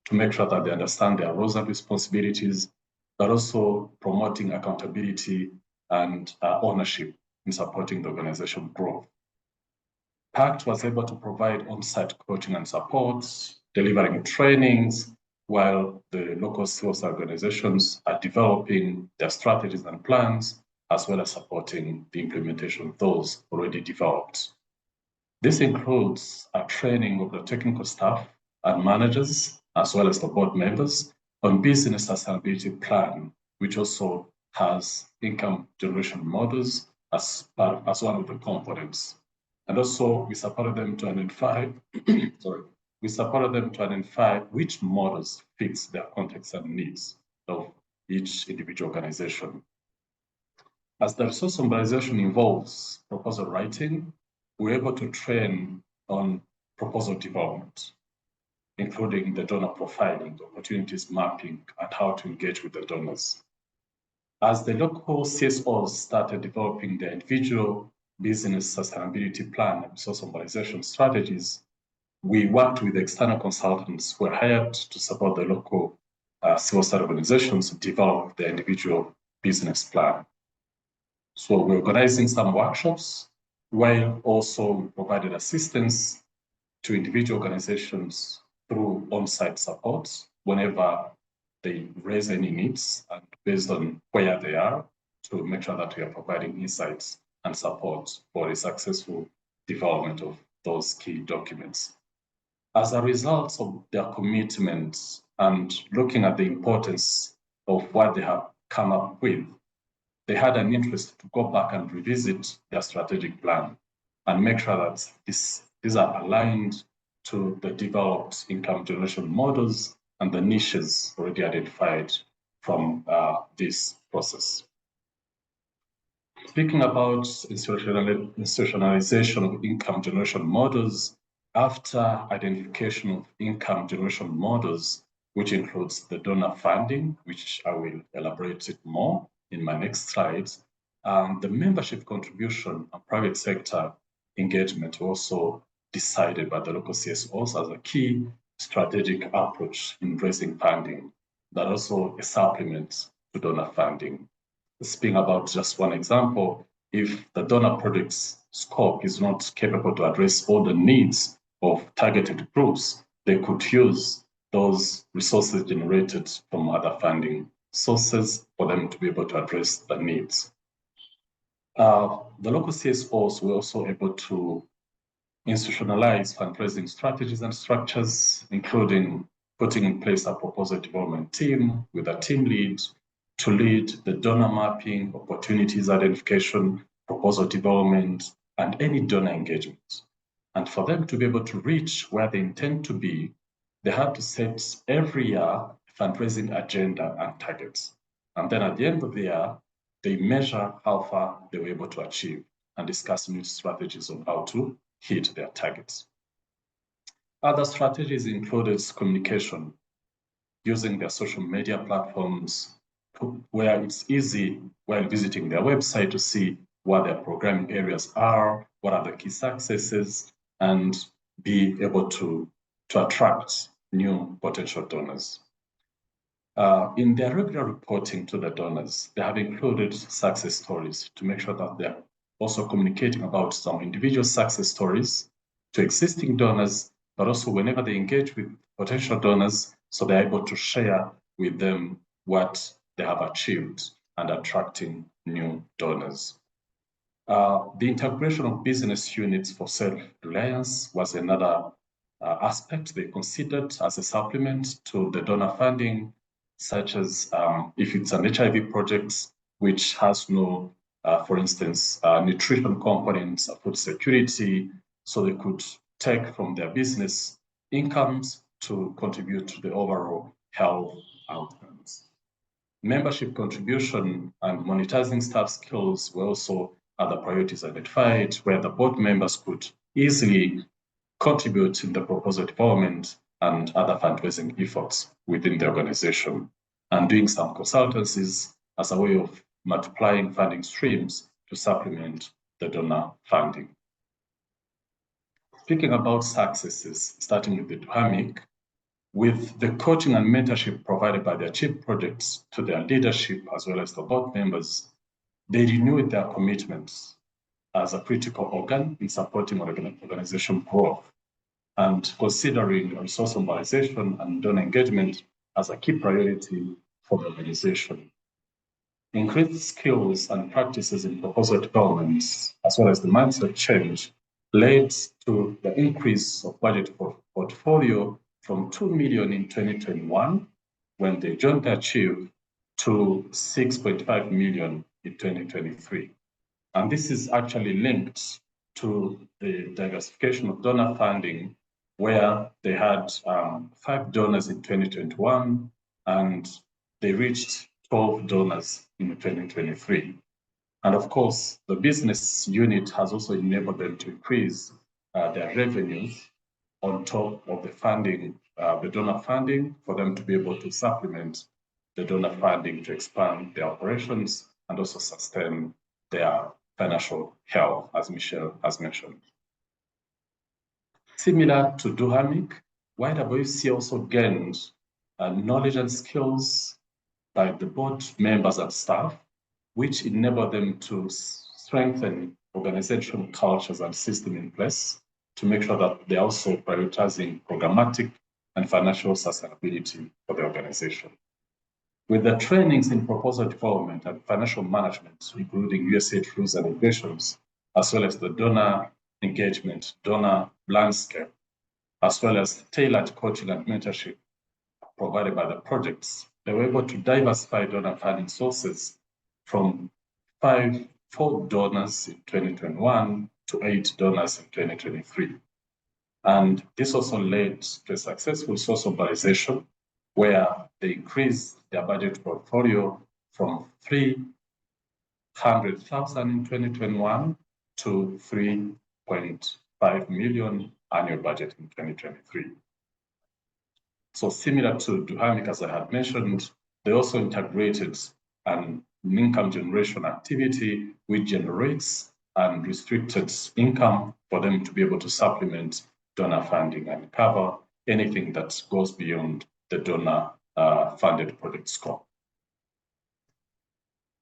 to make sure that they understand their roles and responsibilities, but also promoting accountability and ownership in supporting the organization growth. Pact was able to provide on-site coaching and support, delivering trainings, while the local civil organizations are developing their strategies and plans, as well as supporting the implementation of those already developed. This includes a training of the technical staff and managers, as well as the board members, on business sustainability plan, which also has income generation models as one of the components. And also we supported them to identify, which models fits their context and needs of each individual organization. As the resource mobilization involves proposal writing, we're able to train on proposal development, including the donor profiling, opportunities mapping, and how to engage with the donors. As the local CSOs started developing their individual business sustainability plan and resource mobilization strategies, we worked with external consultants who were hired to support the local civil society organizations to develop their individual business plan. So we're organizing some workshops, while also we provided assistance to individual organizations through on-site support whenever they raise any needs, and based on where they are, to make sure that we are providing insights and support for the successful development of those key documents. As a result of their commitment and looking at the importance of what they have come up with, they had an interest to go back and revisit their strategic plan and make sure that these are aligned to the developed income generation models and the niches already identified from this process. Speaking about institutionalization of income generation models, after identification of income generation models, which includes the donor funding, which I will elaborate it more in my next slides, the membership contribution and private sector engagement also decided by the local CSOs as a key strategic approach in raising funding, that also a supplement to donor funding. Speaking about just one example, if the donor project's scope is not capable to address all the needs of targeted groups, they could use those resources generated from other funding sources for them to be able to address the needs. The local CSOs were also able to institutionalize fundraising strategies and structures, including putting in place a proposal development team with a team lead to lead the donor mapping, opportunities identification, proposal development, and any donor engagement. And for them to be able to reach where they intend to be, they had to set every year fundraising agenda and targets. And then at the end of the year, they measure how far they were able to achieve and discuss new strategies on how to hit their targets. Other strategies included communication, using their social media platforms, where it's easy while visiting their website to see what their programming areas are, what are the key successes, and be able to attract new potential donors. In their regular reporting to the donors, they have included success stories to make sure that they're also communicating about some individual success stories to existing donors, but also whenever they engage with potential donors, so they're able to share with them what they have achieved and attracting new donors. The integration of business units for self-reliance was another aspect they considered as a supplement to the donor funding, such as if it's an HIV project which has no, for instance, nutrition components, food security, so they could take from their business incomes to contribute to the overall health outcomes. Membership contribution and monetizing staff skills were also other priorities identified, where the board members could easily contribute in the proposal development and other fundraising efforts within the organization, and doing some consultancies as a way of multiplying funding streams to supplement the donor funding. Speaking about successes, starting with the DHAMIC, with the coaching and mentorship provided by their chief projects to their leadership as well as the board members, they renewed their commitments as a critical organ in supporting organization growth and considering resource mobilization and donor engagement as a key priority for the organization. Increased skills and practices in proposal development, as well as the mindset change, led to the increase of budget for portfolio from 2 million in 2021, when they joined their chief, to 6.5 million in 2023. And this is actually linked to the diversification of donor funding, where they had 5 donors in 2021, and they reached 12 donors in 2023. And of course, the business unit has also enabled them to increase their revenues on top of the funding, the donor funding, for them to be able to supplement the donor funding to expand their operations and also sustain their financial health, as Michelle has mentioned. Similar to DHAMIC, YWC also gained knowledge and skills by the board members and staff, which enable them to strengthen organizational cultures and system in place to make sure that they're also prioritizing programmatic and financial sustainability for the organization. With the trainings in proposal development and financial management, including USAID rules and regulations, as well as the donor engagement, donor landscape, as well as tailored coaching and mentorship provided by the projects, they were able to diversify donor funding sources from 4 donors in 2021 to 8 donors in 2023. And this also led to a successful source mobilization, where they increased their budget portfolio from 300,000 in 2021 to 3.5 million annual budget in 2023. So similar to DHAMIC, as I had mentioned, they also integrated an income generation activity which generates unrestricted income for them to be able to supplement donor funding and cover anything that goes beyond the donor funded project scope.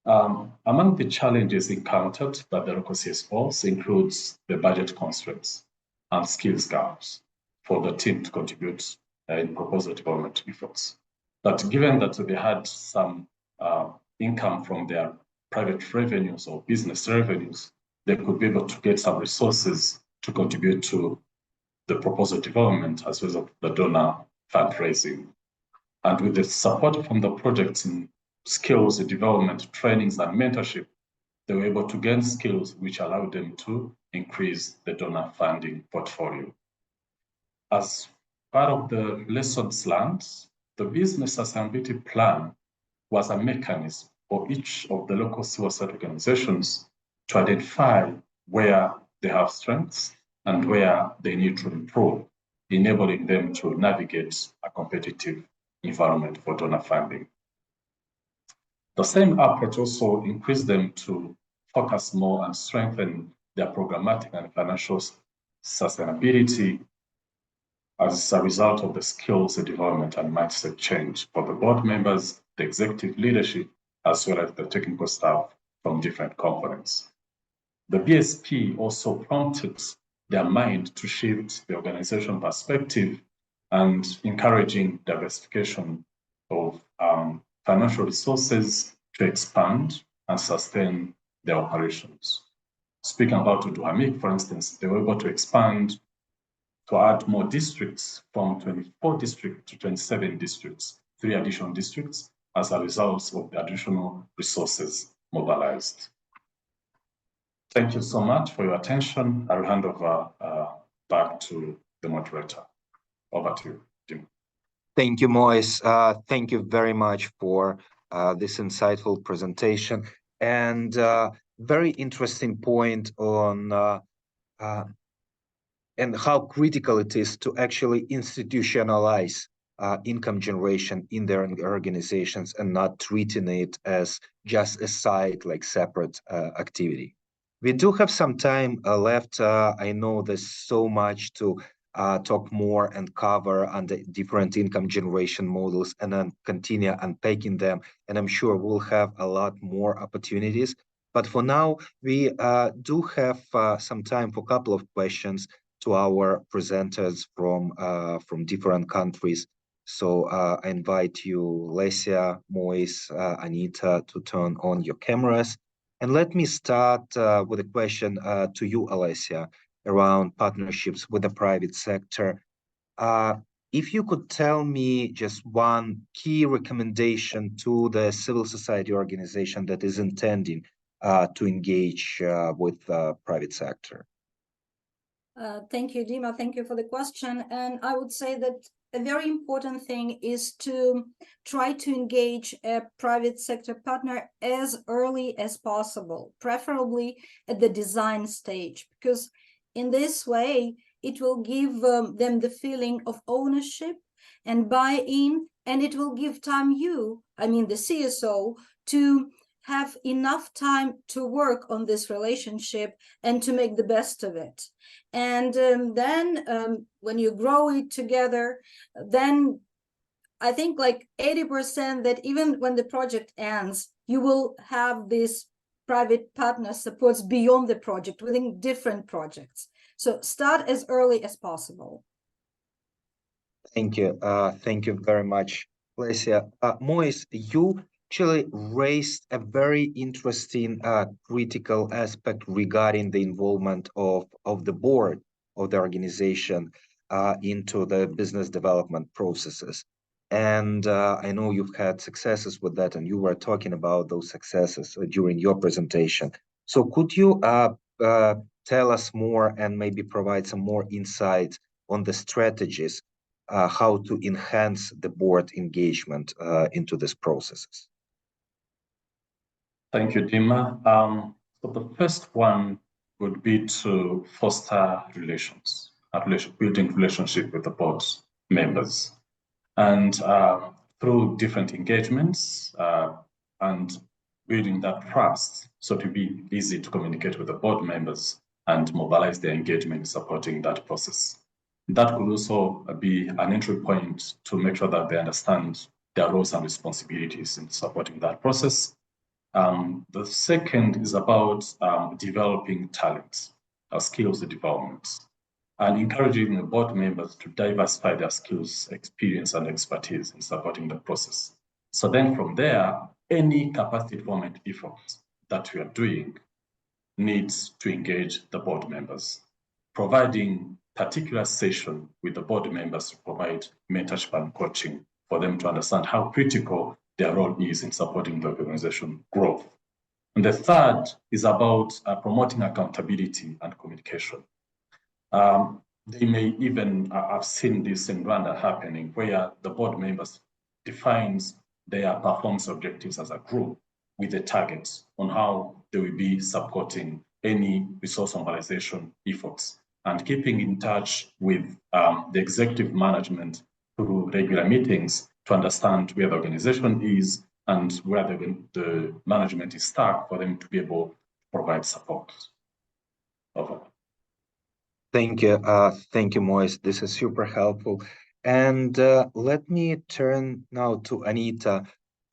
Among the challenges encountered by the local CSOs includes the budget constraints and skills gaps for the team to contribute in proposal development efforts. But given that they had some income from their private revenues or business revenues, they could be able to get some resources to contribute to the proposal development as well as the donor fundraising. And with the support from the projects in skills development, trainings, and mentorship, they were able to gain skills which allowed them to increase the donor funding portfolio. As part of the lessons learned, the business sustainability plan was a mechanism for each of the local civil society organizations to identify where they have strengths and where they need to improve, enabling them to navigate a competitive environment for donor funding. The same approach also increased them to focus more and strengthen their programmatic and financial sustainability as a result of the skills development and mindset change for the board members, the executive leadership, as well as the technical staff from different components. The BSP also prompted their mind to shift the organization perspective and encouraging diversification of financial resources to expand and sustain their operations. speaking about Uduhamik, for instance, they were able to expand to add more districts from 24 districts to 27 districts, 3 additional districts as a result of the additional resources mobilized. Thank you so much for your attention. I will hand over back to the moderator. Over to you, Jim. Thank you, Moise. Thank you very much for this insightful presentation and very interesting point on and how critical it is to actually institutionalize income generation in their organizations and not treating it as just a side, like separate activity. We do have some time left. I know there's so much to talk more and cover on the different income generation models and then continue unpacking them. And I'm sure we'll have a lot more opportunities. But for now, we do have some time for a couple of questions to our presenters from different countries. So I invite you, Lesia, Moise, Anita, to turn on your cameras. And let me start with a question to you, Alessia, around partnerships with the private sector. If you could tell me just one key recommendation to the civil society organization that is intending to engage with the private sector. Thank you, Dima. Thank you for the question. And I would say that a very important thing is to try to engage a private sector partner as early as possible, preferably at the design stage, because in this way, it will give them the feeling of ownership and buy-in, and it will give time the CSO, to have enough time to work on this relationship and to make the best of it. And then when you grow it together, then I think like 80% that even when the project ends, you will have this private partner supports beyond the project within different projects. So start as early as possible. Thank you. Thank you very much, Lesia. Moise, you actually raised a very interesting critical aspect regarding the involvement of the board of the organization into the business development processes. And I know you've had successes with that, and you were talking about those successes during your presentation. So could you tell us more and maybe provide some more insights on the strategies how to enhance the board engagement into these processes? Thank you, Dima. So the first one would be to foster relations, building relationship with the board members. And through different engagements and building that trust, so to be easy to communicate with the board members and mobilize their engagement in supporting that process. That could also be an entry point to make sure that they understand their roles and responsibilities in supporting that process. The second is about developing talent, skills development, and encouraging the board members to diversify their skills, experience, and expertise in supporting the process. So then from there, any capacity development effort that we are doing needs to engage the board members, providing particular session with the board members to provide mentorship and coaching for them to understand how critical their role is in supporting the organization growth. And the third is about promoting accountability and communication. They may even have seen this in Rwanda happening, where the board members defines their performance objectives as a group with a target on how they will be supporting any resource mobilization efforts, and keeping in touch with the executive management through regular meetings to understand where the organization is and where the management is stuck for them to be able to provide support. Over. Thank you. Thank you, Moise. This is super helpful. And let me turn now to Anita.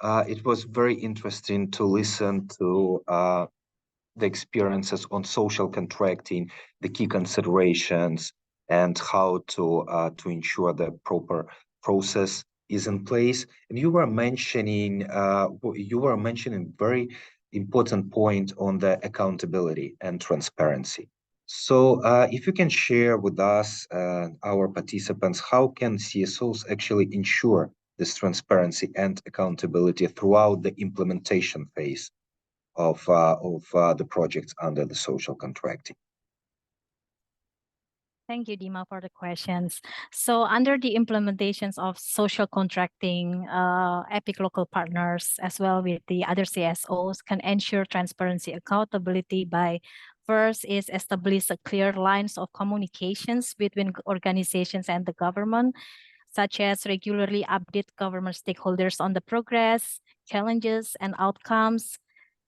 It was very interesting to listen to the experiences on social contracting, the key considerations, and how to ensure the proper process is in place. And you were mentioning very important point on the accountability and transparency. So if you can share with us, our participants, how can CSOs actually ensure this transparency and accountability throughout the implementation phase of the projects under the social contracting? Thank you, Dima, for the questions. So under the implementations of social contracting, EPIC local partners, as well with the other CSOs, can ensure transparency accountability by first is establish a clear lines of communications between organizations and the government, such as regularly update government stakeholders on the progress, challenges, and outcomes.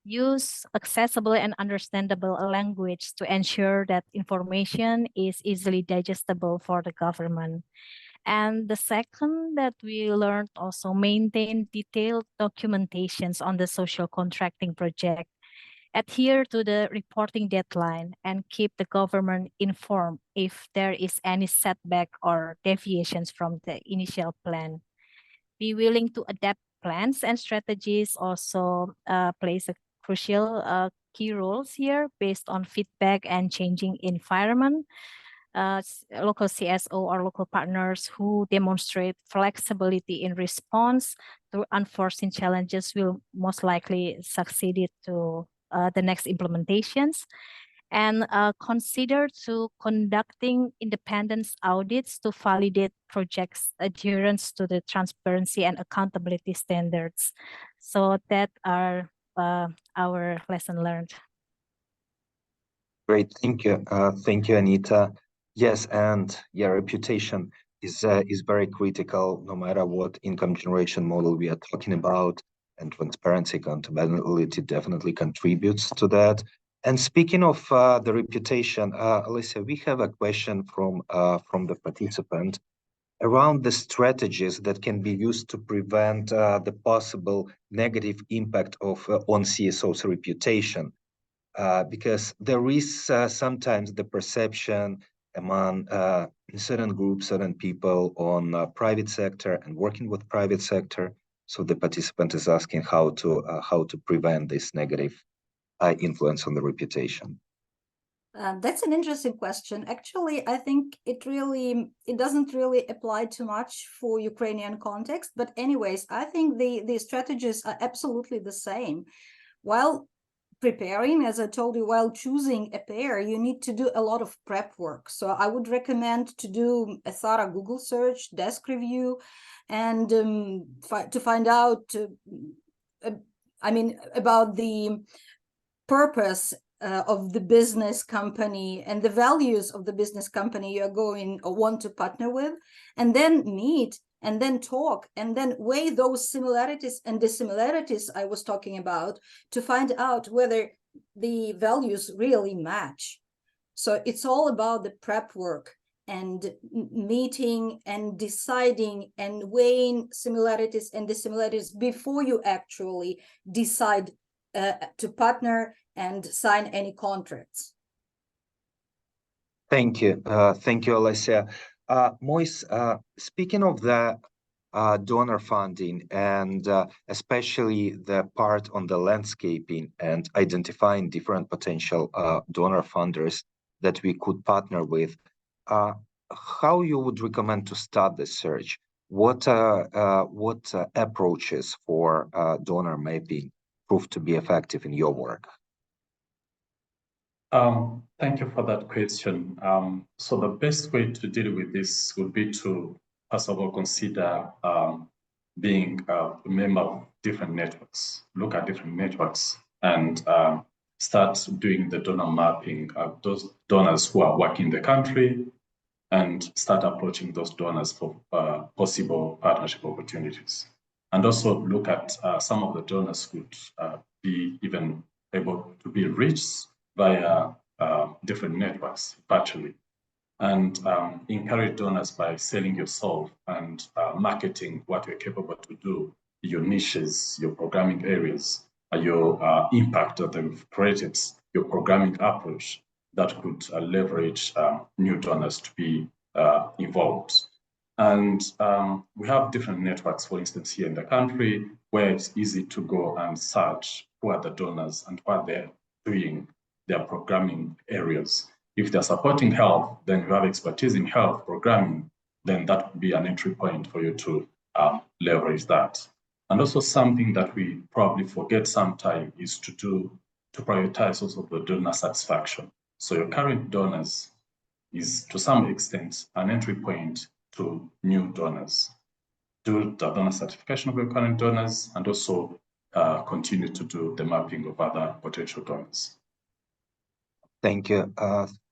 Use accessible and understandable language to ensure that information is easily digestible for the government. And the second that we learned, also maintain detailed documentations on the social contracting project, adhere to the reporting deadline, and keep the government informed if there is any setback or deviations from the initial plan. Be willing to adapt plans and strategies also plays a crucial key roles here based on feedback and changing environment. Local CSO or local partners who demonstrate flexibility in response to unforeseen challenges will most likely succeed to the next implementations. And consider to conducting independent audits to validate projects' adherence to the transparency and accountability standards. So that are our lesson learned. Great, thank you. Thank you, Anita. Yes, and yeah, reputation is very critical no matter what income generation model we are talking about, and transparency, accountability definitely contributes to that. And speaking of the reputation, Alicia, we have a question from the participant around the strategies that can be used to prevent the possible negative impact of on CSO's reputation. Because there is sometimes the perception among certain groups, certain people on private sector and working with private sector. So the participant is asking how to prevent this negative influence on the reputation. That's an interesting question. Actually, I think it doesn't really apply too much for Ukrainian context. But anyways, I think the strategies are absolutely the same. While preparing, as I told you, while choosing a pair, you need to do a lot of prep work. So I would recommend to do a thorough Google search, desk review, and to find out, about the purpose of the business company and the values of the business company you're going or want to partner with, and then meet and then talk and then weigh those similarities and dissimilarities I was talking about to find out whether the values really match. So it's all about the prep work and meeting and deciding and weighing similarities and dissimilarities before you actually decide to partner and sign any contracts. Thank you, Alessia. Moise, speaking of the donor funding and especially the part on the landscaping and identifying different potential donor funders that we could partner with, how you would recommend to start the search? What approaches for donor mapping prove to be effective in your work? Thank you for that question. So the best way to deal with this would be to, first of all, consider being a member of different networks, look at different networks, and start doing the donor mapping of those donors who are working in the country, and start approaching those donors for possible partnership opportunities. And also look at some of the donors could be even able to be reached via different networks virtually, and encourage donors by selling yourself and marketing what you're capable to do, your niches, your programming areas, your impact that they've created, your programming approach that could leverage new donors to be involved. And we have different networks, for instance, here in the country, where it's easy to go and search who are the donors and what they're doing, their programming areas. If they're supporting health, then you have expertise in health programming, then that would be an entry point for you to leverage that. And also something that we probably forget sometimes is to prioritize also the donor satisfaction. So your current donors is to some extent an entry point to new donors. Do the donor certification of your current donors and also continue to do the mapping of other potential donors. Thank you.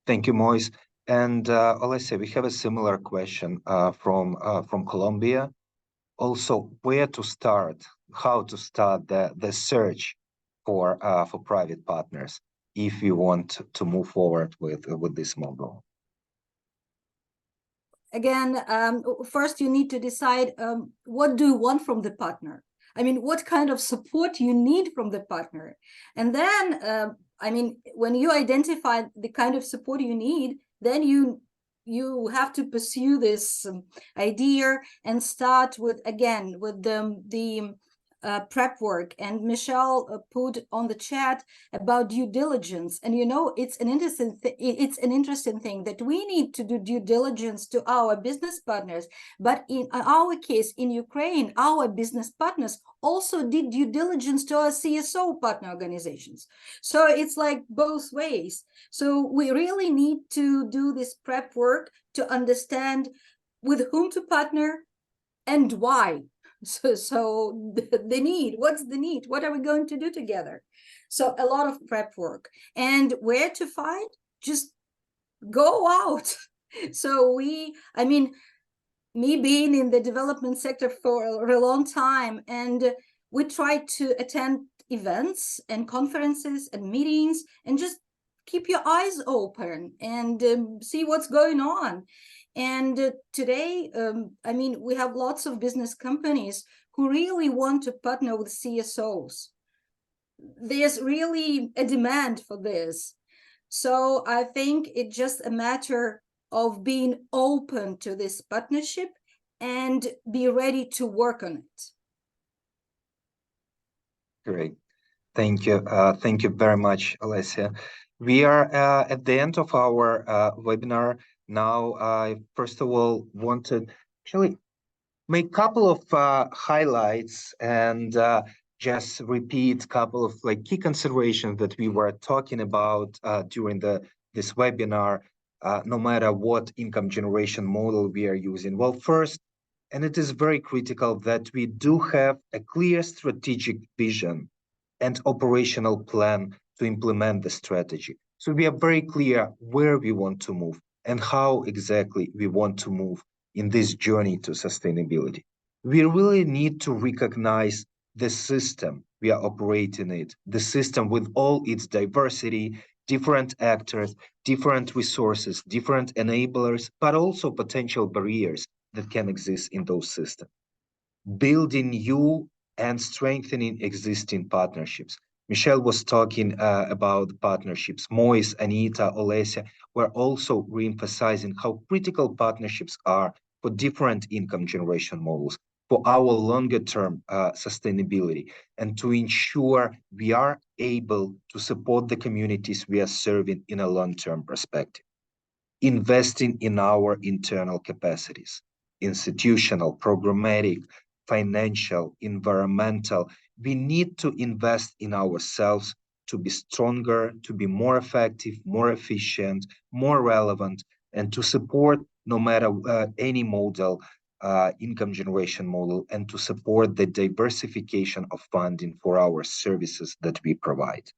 Thank you, Moise. And Alessia, we have a similar question from Colombia. Also, where to start, how to start the search for private partners if you want to move forward with this model? Again, first you need to decide what do you want from the partner. I mean, what kind of support you need from the partner. And then, I mean, when you identify the kind of support you need, then you have to pursue this idea and start with, again, with the prep work. And Michelle put on the chat about due diligence, and you know, it's an interesting thing that we need to do due diligence to our business partners, but in our case in Ukraine, our business partners also did due diligence to our CSO partner organizations. So it's like both ways. So we really need to do this prep work to understand with whom to partner and why. So the need, what's the need? What are we going to do together? So a lot of prep work. And where to find? Just go out. So I mean, me being in the development sector for a long time, and we try to attend events and conferences and meetings and just keep your eyes open and see what's going on. And today, I mean, we have lots of business companies who really want to partner with CSOs. There's really a demand for this. So I think it's just a matter of being open to this partnership and be ready to work on it. Great. Thank you. Thank you very much, Alessia. We are at the end of our webinar. Now, I first of all want to actually make a couple of highlights and just repeat a couple of key considerations that we were talking about during this webinar, no matter what income generation model we are using. Well, first, and it is very critical that we do have a clear strategic vision and operational plan to implement the strategy. So we are very clear where we want to move and how exactly we want to move in this journey to sustainability. We really need to recognize the system we are operating in, the system with all its diversity, different actors, different resources, different enablers, but also potential barriers that can exist in those systems. Building new and strengthening existing partnerships. Michelle was talking about partnerships. Moise, Anita, Olesya were also re-emphasizing how critical partnerships are for different income generation models, for our longer-term sustainability, and to ensure we are able to support the communities we are serving in a long-term perspective. Investing in our internal capacities, institutional, programmatic, financial, environmental. We need to invest in ourselves to be stronger, to be more effective, more efficient, more relevant, and to support no matter any model, income generation model, and to support the diversification of funding for our services that we provide.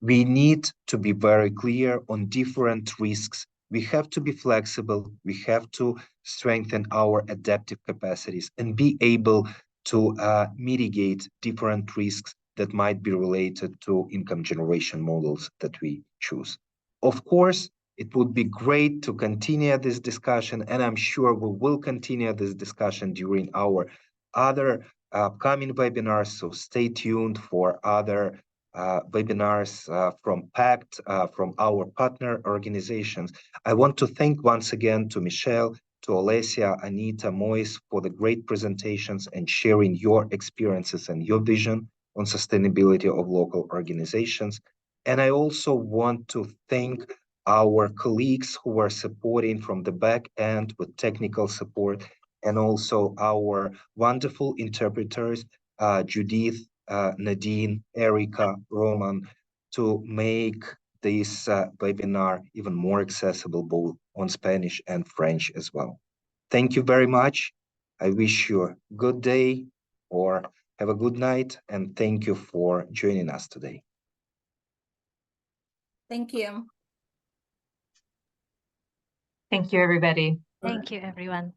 We need to be very clear on different risks. We have to be flexible. We have to strengthen our adaptive capacities and be able to mitigate different risks that might be related to income generation models that we choose. Of course, it would be great to continue this discussion, and I'm sure we will continue this discussion during our other upcoming webinars, so stay tuned for other webinars from Pact, from our partner organizations. I want to thank once again to Michelle, to Olesia, Anita, Mois for the great presentations and sharing your experiences and your vision on sustainability of local organizations. And I also want to thank our colleagues who are supporting from the back end with technical support, and also our wonderful interpreters, Judith, Nadine, Erica, Roman, to make this webinar even more accessible both on Spanish and French as well. Thank you very much. I wish you a good day or have a good night, and thank you for joining us today. Thank you. Thank you, everybody. Thank you, everyone.